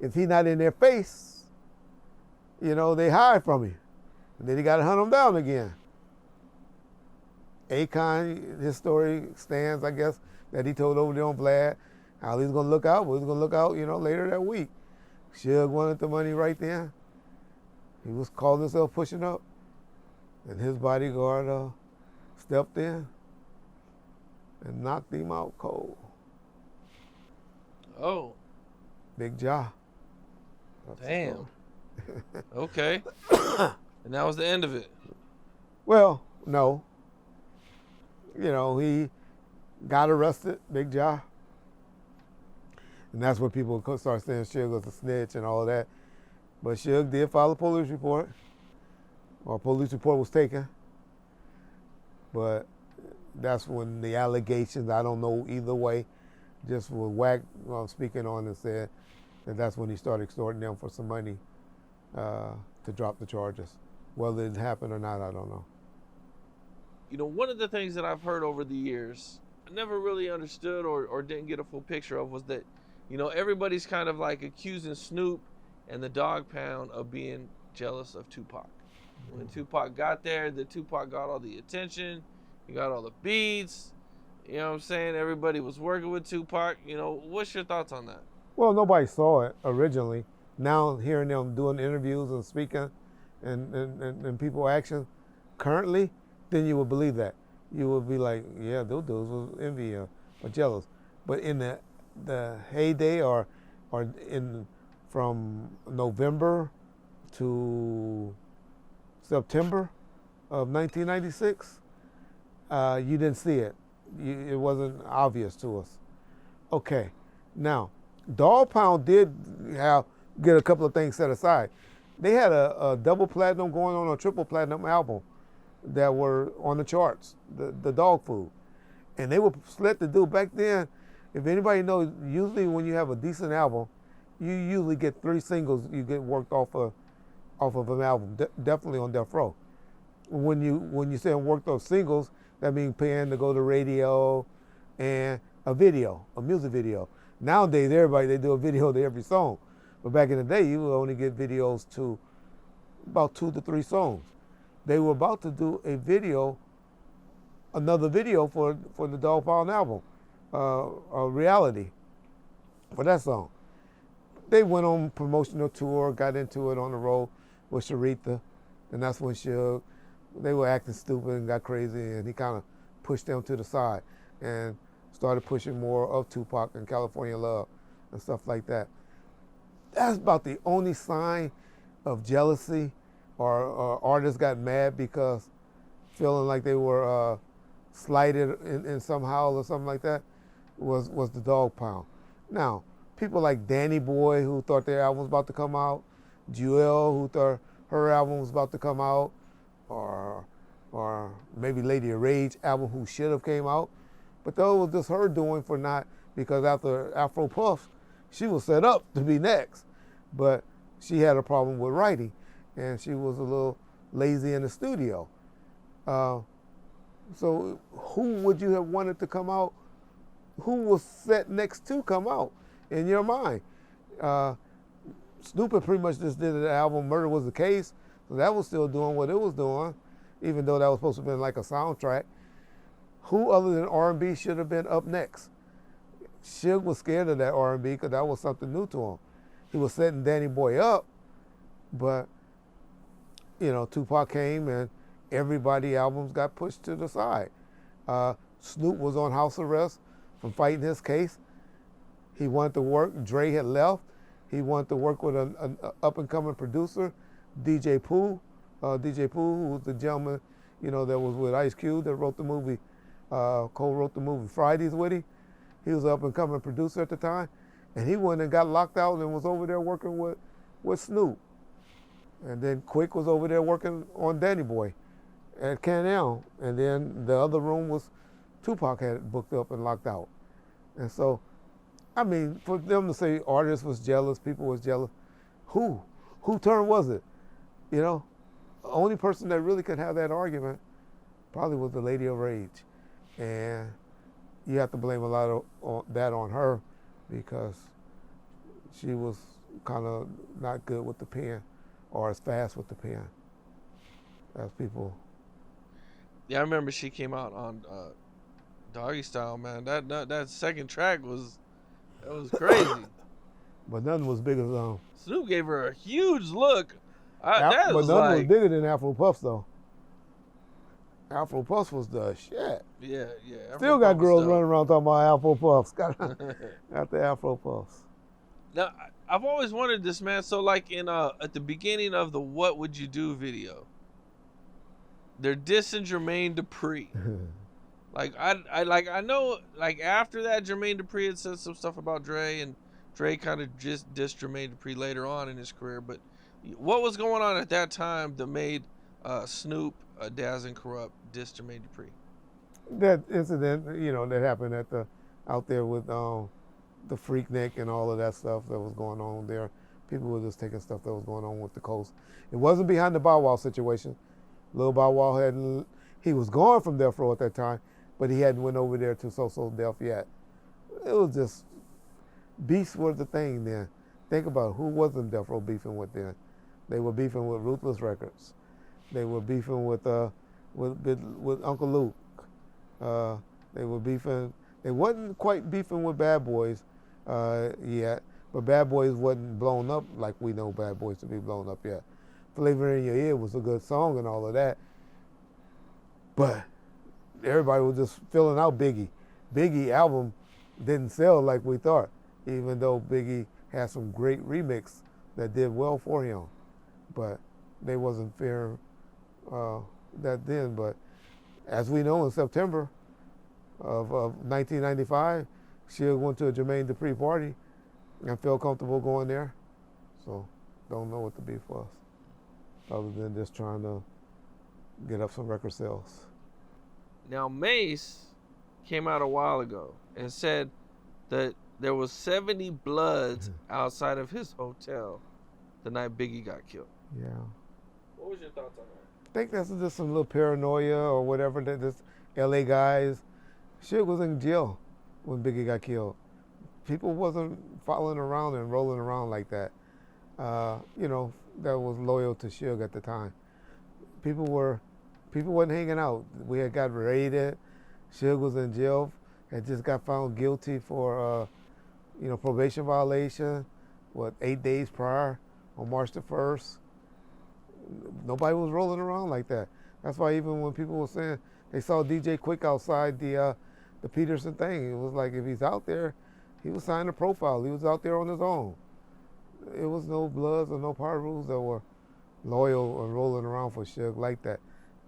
If he not in their face, they hide from him. And then he got to hunt them down again. Akon, his story stands, I guess, that he told over there on Vlad, how he's going to look out. But he's going to look out, later that week. Suge wanted the money right then. He was calling himself pushing up. And his bodyguard stepped in and knocked him out cold. Oh. Big jaw. Damn. Okay. And that was the end of it. Well, no. He got arrested, Big Jaw. And that's when people start saying Suge was a snitch and all of that. But Suge did file a police report. Or a police report was taken. But that's when the allegations, I don't know either way, just were whacked, speaking on and said that that's when he started extorting them for some money to drop the charges. Whether it happened or not, I don't know. One of the things that I've heard over the years, I never really understood or didn't get a full picture of was that, everybody's kind of like accusing Snoop and the Dogg Pound of being jealous of Tupac. When Tupac got there, the Tupac got all the attention. He got all the beats. You know what I'm saying? Everybody was working with Tupac. You know, what's your thoughts on that? Well, nobody saw it originally. Now hearing them doing interviews and speaking and people action currently, then you would believe that. You would be like, yeah, those dudes was envy or jealous. But in the heyday or in from November to September of 1996, you didn't see it. It wasn't obvious to us. Okay, now Dogg Pound did get a couple of things set aside. They had a double platinum going on a triple platinum album that were on the charts, the dog food. And they were slick to do back then. If anybody knows, usually when you have a decent album, you usually get 3 singles you get worked off of an album, definitely on Death Row. When you say worked off singles, that means paying to go to radio and a video, a music video. Nowadays, everybody, they do a video to every song. But back in the day, you would only get videos to about 2 to 3 songs. They were about to do another video for the Dogg Pound album, a reality for that song. They went on promotional tour, got into it on the road with Sharitha, and that's when they were acting stupid and got crazy, and he kind of pushed them to the side and started pushing more of Tupac and California Love and stuff like that. That's about the only sign of jealousy or artists got mad because feeling like they were slighted in somehow or something like that was the Dogg Pound. Now, people like Danny Boy, who thought their album was about to come out, Jewel, who thought her album was about to come out, or maybe Lady of Rage album who should have came out. But that was just her doing for not, because after Afro Puffs, she was set up to be next. But she had a problem with writing, and she was a little lazy in the studio. So who would you have wanted to come out? Who was set next to come out in your mind? Snoop had pretty much just did the album Murder Was the Case, so that was still doing what it was doing, even though that was supposed to have been like a soundtrack. Who other than R&B should have been up next? Suge was scared of that R&B because that was something new to him. He was setting Danny Boy up, but Tupac came and everybody's albums got pushed to the side. Snoop was on house arrest from fighting his case. He wanted to work. Dre had left. He wanted to work with an up-and-coming producer, DJ Pooh. DJ Pooh, who was the gentleman, that was with Ice Cube that wrote the movie, co-wrote the movie Fridays with him. He was an up-and-coming producer at the time. And he went and got locked out and was over there working with Snoop. And then Quik was over there working on Danny Boy at Can-Am. And then the other room was Tupac had it booked up and locked out. And so, I mean, for them to say artists was jealous, people was jealous, who turn was it? The only person that really could have that argument probably was the Lady of Rage. And you have to blame a lot of that on her because she was kind of not good with the pen or as fast with the pen as people. Yeah, I remember she came out on Doggy Style, man. That second track was crazy. But nothing was bigger than Snoop gave her a huge look. but nothing was bigger than Afro Puffs though. Afro Puffs was the shit. Yeah. Still got girls running around talking about Afro Puffs. Got the Afro Puffs. Now, I've always wondered this, man. So, like at the beginning of the "What Would You Do" video, they're dissing Jermaine Dupri. I know, after that, Jermaine Dupri had said some stuff about Dre, and Dre kind of just dissed Jermaine Dupri later on in his career. But what was going on at that time that made Snoop, Daz and Corrupt diss Jermaine Dupri? That incident, that happened out there with the Freaknik and all of that stuff that was going on there. People were just taking stuff that was going on with the coast. It wasn't behind the Bow Wow situation. Lil Bow Wow he was gone from Death Row at that time, but he hadn't went over there to So Def yet. It was just, beefs were the thing then. Think about who wasn't Death Row beefing with then. They were beefing with Ruthless Records. They were beefing with Uncle Luke. They were beefing. They wasn't quite beefing with Bad Boys yet, but Bad Boys wasn't blown up like we know Bad Boys to be blown up yet. Flavor in Your Ear was a good song and all of that, but everybody was just filling out Biggie. Biggie album didn't sell like we thought, even though Biggie had some great remix that did well for him, but they wasn't fair that then. But as we know, in September of 1995, Suge went to a Jermaine Dupri party and felt comfortable going there. So don't know what the beef was, other than just trying to get up some record sales. Now Mace came out a while ago and said that there was 70 Bloods outside of his hotel the night Biggie got killed. Yeah. What was your thoughts on that? I think that's just some little paranoia or whatever that this LA guys. Shit was in jail when Biggie got killed. People wasn't following around and rolling around like that. That was loyal to Suge at the time. People wasn't hanging out. We had got raided. Suge was in jail, had just got found guilty for, probation violation, 8 days prior on March the 1st. Nobody was rolling around like that. That's why even when people were saying they saw DJ Quik outside the Peterson thing, it was like if he's out there, he was signing a profile. He was out there on his own. It was no Bloods or no Power Rules that were loyal and rolling around for Suge like that.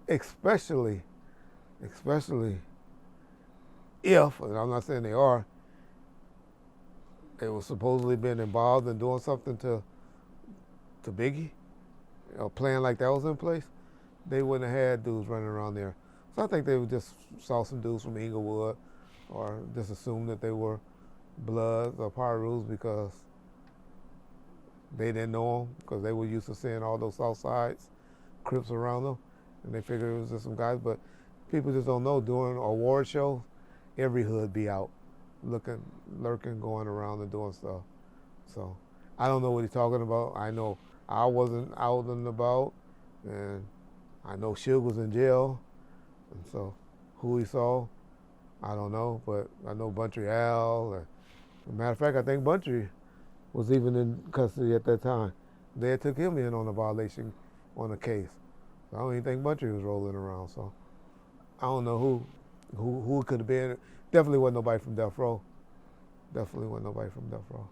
Especially if, and I'm not saying they are, they were supposedly being involved in doing something to Biggie, a plan like that was in place, they wouldn't have had dudes running around there. So I think they would just saw some dudes from Inglewood or just assumed that they were Bloods or Power Rules because they didn't know them, because they were used to seeing all those South Sides Crips around them, and they figured it was just some guys. But people just don't know. During award shows, every hood be out, looking, lurking, going around and doing stuff. So I don't know what he's talking about. I know I wasn't out and about, and I know Suge was in jail, and so who he saw, I don't know, but I know Buntry Al. As a matter of fact, I think Buntry was even in custody at that time. They had took him in on a violation on a case. So I don't even think Buntry was rolling around. So I don't know who it could have been. Definitely wasn't nobody from Death Row. Definitely wasn't nobody from Death Row.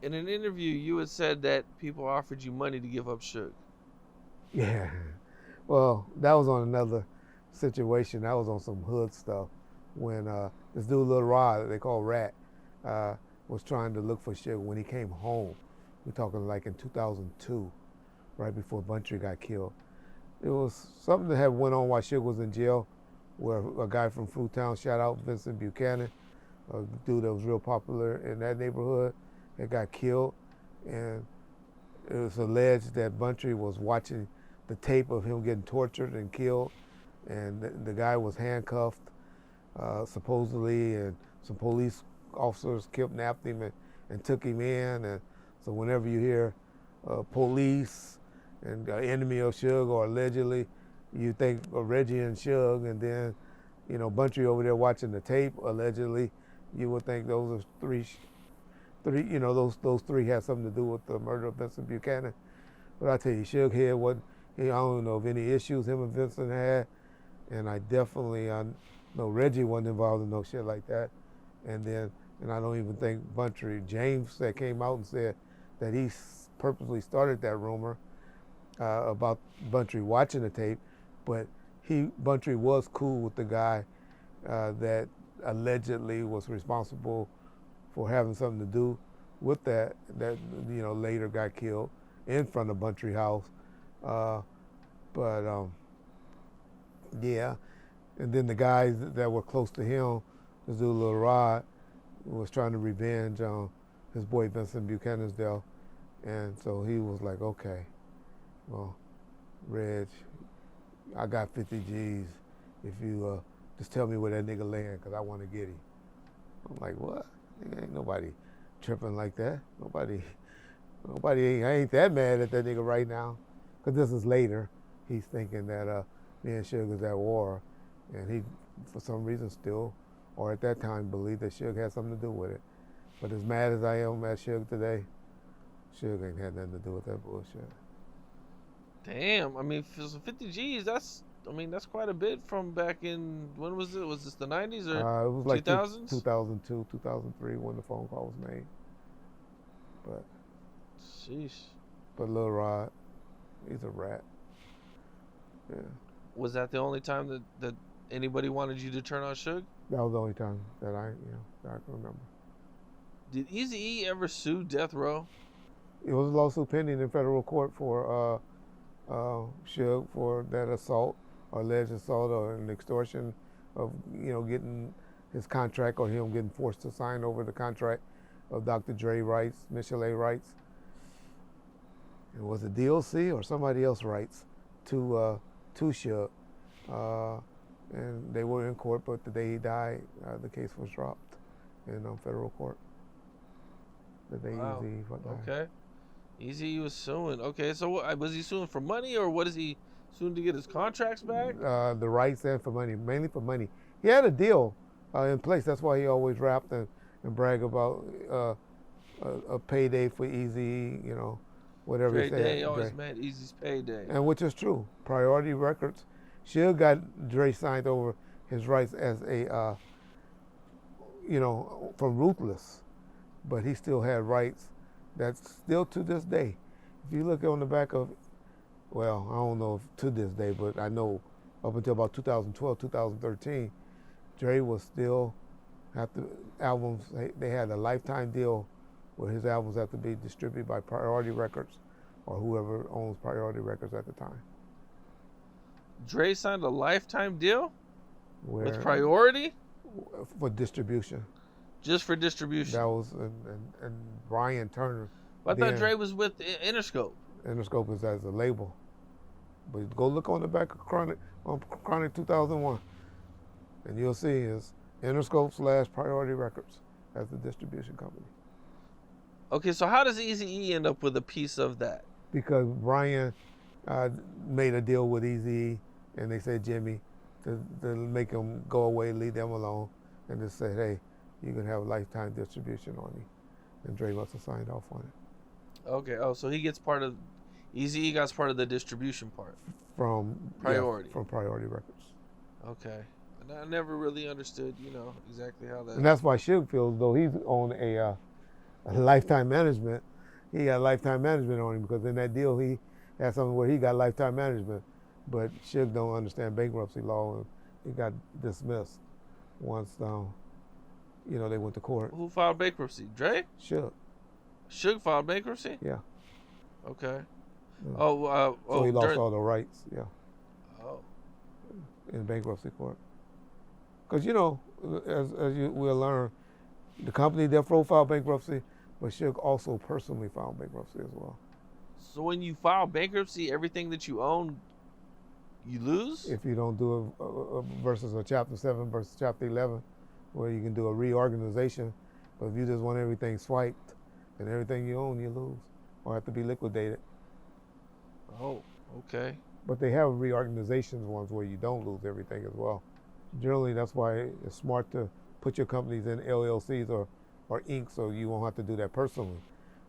In an interview, you had said that people offered you money to give up Suge. Yeah. Well, that was on another situation. That was on some hood stuff when this dude, Lil Rod, they call Rat, was trying to look for Suge when he came home. We're talking like in 2002, right before Buntry got killed. It was something that had went on while Suge was in jail, where a guy from Fruitown, shout out Vincent Buchanan, a dude that was real popular in that neighborhood, that got killed. And it was alleged that Buntry was watching the tape of him getting tortured and killed, and the guy was handcuffed, supposedly, and some police officers kidnapped him and took him in. And so whenever you hear police and enemy of Suge, or allegedly, you think of Reggie and Suge, and then, Buntry over there watching the tape, allegedly, you would think those are three, those three had something to do with the murder of Vincent Buchanan. But I tell you, Suge here I don't know of any issues him and Vincent had, and I know Reggie wasn't involved in no shit like that. And I don't even think Buntry, James, that came out and said that he purposely started that rumor about Buntry watching the tape, but Buntry was cool with the guy that allegedly was responsible for having something to do with that later got killed in front of Buntry house. Yeah. And then the guys that were close to him, this dude Lil Rod, was trying to revenge on his boy Vincent Buchanan's death. And so he was like, okay, well, Reg, I got 50 G's if you just tell me where that nigga laying, because I want to get him. I'm like, what? Ain't nobody tripping like that. Nobody, I ain't that mad at that nigga right now, because this is later. he's thinking that me and Suge is at war, and he, for some reason, still, or at that time, believed that Suge had something to do with it. But as mad as I am at Suge today, Suge ain't had nothing to do with that bullshit. Damn, I mean, for 50 G's, that's quite a bit from back in, when was it? Was this the 90s or It was like 2000s? 2002, 2003 when the phone call was made. But Sheesh. Lil Rod, he's a rat. Yeah. Was that the only time that anybody wanted you to turn on Suge? That was the only time that I can remember. Did Eazy-E ever sue Death Row? It was a lawsuit pending in federal court for Suge for that assault, or alleged assault, or an extortion of getting his contract, or him getting forced to sign over the contract of Dr. Dre rights, Michelle rights. It was a DLC or somebody else rights to Suge, and they were in court. But the day he died, the case was dropped in federal court. The day Eazy died. Okay. Eazy was suing. Okay, so was he suing for money, or what is he suing to get his contracts back? The rights and for money, mainly for money. He had a deal in place. That's why he always rapped and brag about a payday for Eazy, whatever he said. Payday always meant Eazy's payday. And which is true. Priority Records. Suge got Dre signed over his rights as a, from Ruthless, but he still had rights. That's still to this day. If you look on the back of, well, I don't know if to this day, but I know up until about 2012, 2013, Dre was still albums. They had a lifetime deal where his albums have to be distributed by Priority Records or whoever owns Priority Records at the time. Dre signed a lifetime deal with Priority for distribution. Just for distribution. That was and Brian Turner. I thought Dre was with Interscope. Interscope is as a label, but go look on the back of Chronic 2001, and you'll see is Interscope / Priority Records as the distribution company. Okay, so how does Eazy-E end up with a piece of that? Because Brian made a deal with Eazy, and they said Jimmy to make him go away, leave them alone, and just said, hey, you can have lifetime distribution on me. And Dre must have signed off on it. Okay. Oh, so he gets part of, Eazy-E got part of the distribution part. From Priority. From Priority Records. Okay. And I never really understood, exactly how that. And that's why Suge feels though he's on a lifetime management. He got lifetime management on him because in that deal he had something where he got lifetime management. But Suge don't understand bankruptcy law, and he got dismissed once they went to court. Who filed bankruptcy? Dre? Suge. Suge filed bankruptcy? Yeah. Okay. Yeah. So he lost all the rights, yeah. Oh. In bankruptcy court. Because, as you will learn, the company Death Row filed bankruptcy, but Suge also personally filed bankruptcy as well. So when you file bankruptcy, everything that you own, you lose? If you don't do versus a Chapter 7 versus Chapter 11, where you can do a reorganization, but if you just want everything swiped, then everything you own, you lose, or have to be liquidated. Oh, okay. But they have reorganizations ones where you don't lose everything as well. Generally, that's why it's smart to put your companies in LLCs or Inc. so you won't have to do that personally.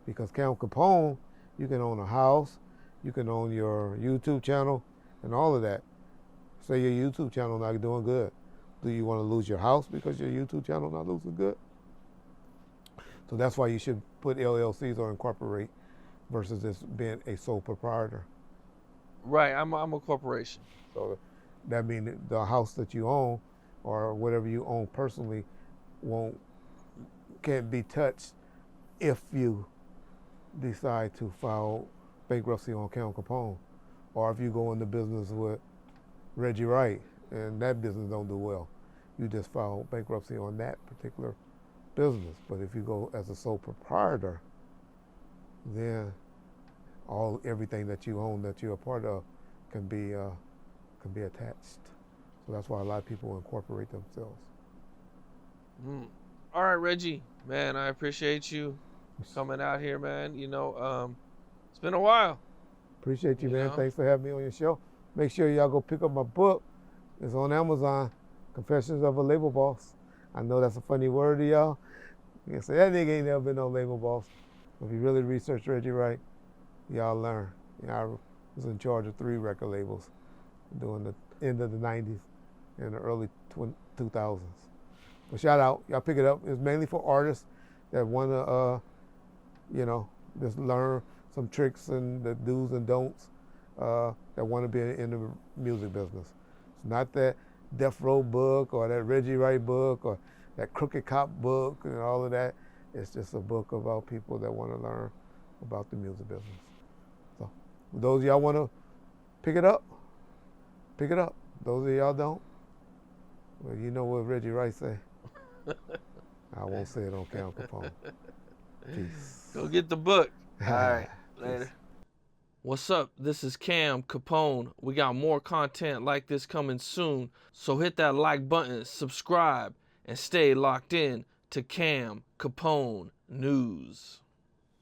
Because Capone, you can own a house, you can own your YouTube channel, and all of that. Say your YouTube channel not doing good. Do you want to lose your house because your YouTube channel not losing good? So that's why you should put LLCs or incorporate versus this being a sole proprietor. Right, I'm a corporation. So that means the house that you own or whatever you own personally can't be touched if you decide to file bankruptcy on Capone, or if you go into business with Reggie Wright and that business don't do well, you just file bankruptcy on that particular business. But if you go as a sole proprietor, then everything that you own that you're a part of can be attached. So that's why a lot of people incorporate themselves. All right, Reggie, man, I appreciate you coming out here, man. It's been a while. Appreciate you, man. Thanks for having me on your show. make sure y'all go pick up my book. It's on Amazon, Confessions of a Label Boss. I know that's a funny word to y'all. You can say, that nigga ain't never been no label boss. If you really research Reggie Wright, y'all learn. I was in charge of 3 record labels during the end of the 90s and the early 2000s. But shout out, y'all pick it up. It's mainly for artists that want to, just learn some tricks and the do's and don'ts that want to be in the music business. It's not that Death Row book or that Reggie Wright book or that Crooked Cop book and all of that. It's just a book about people that want to learn about the music business. So, those of y'all want to pick it up, pick it up. Those of y'all don't, well, you know what Reggie Wright say. I won't say it on Cam Capone. Peace. Go get the book. All right, later. What's up? This is Cam Capone. We got more content like this coming soon, so hit that like button, subscribe, and stay locked in to Cam Capone News.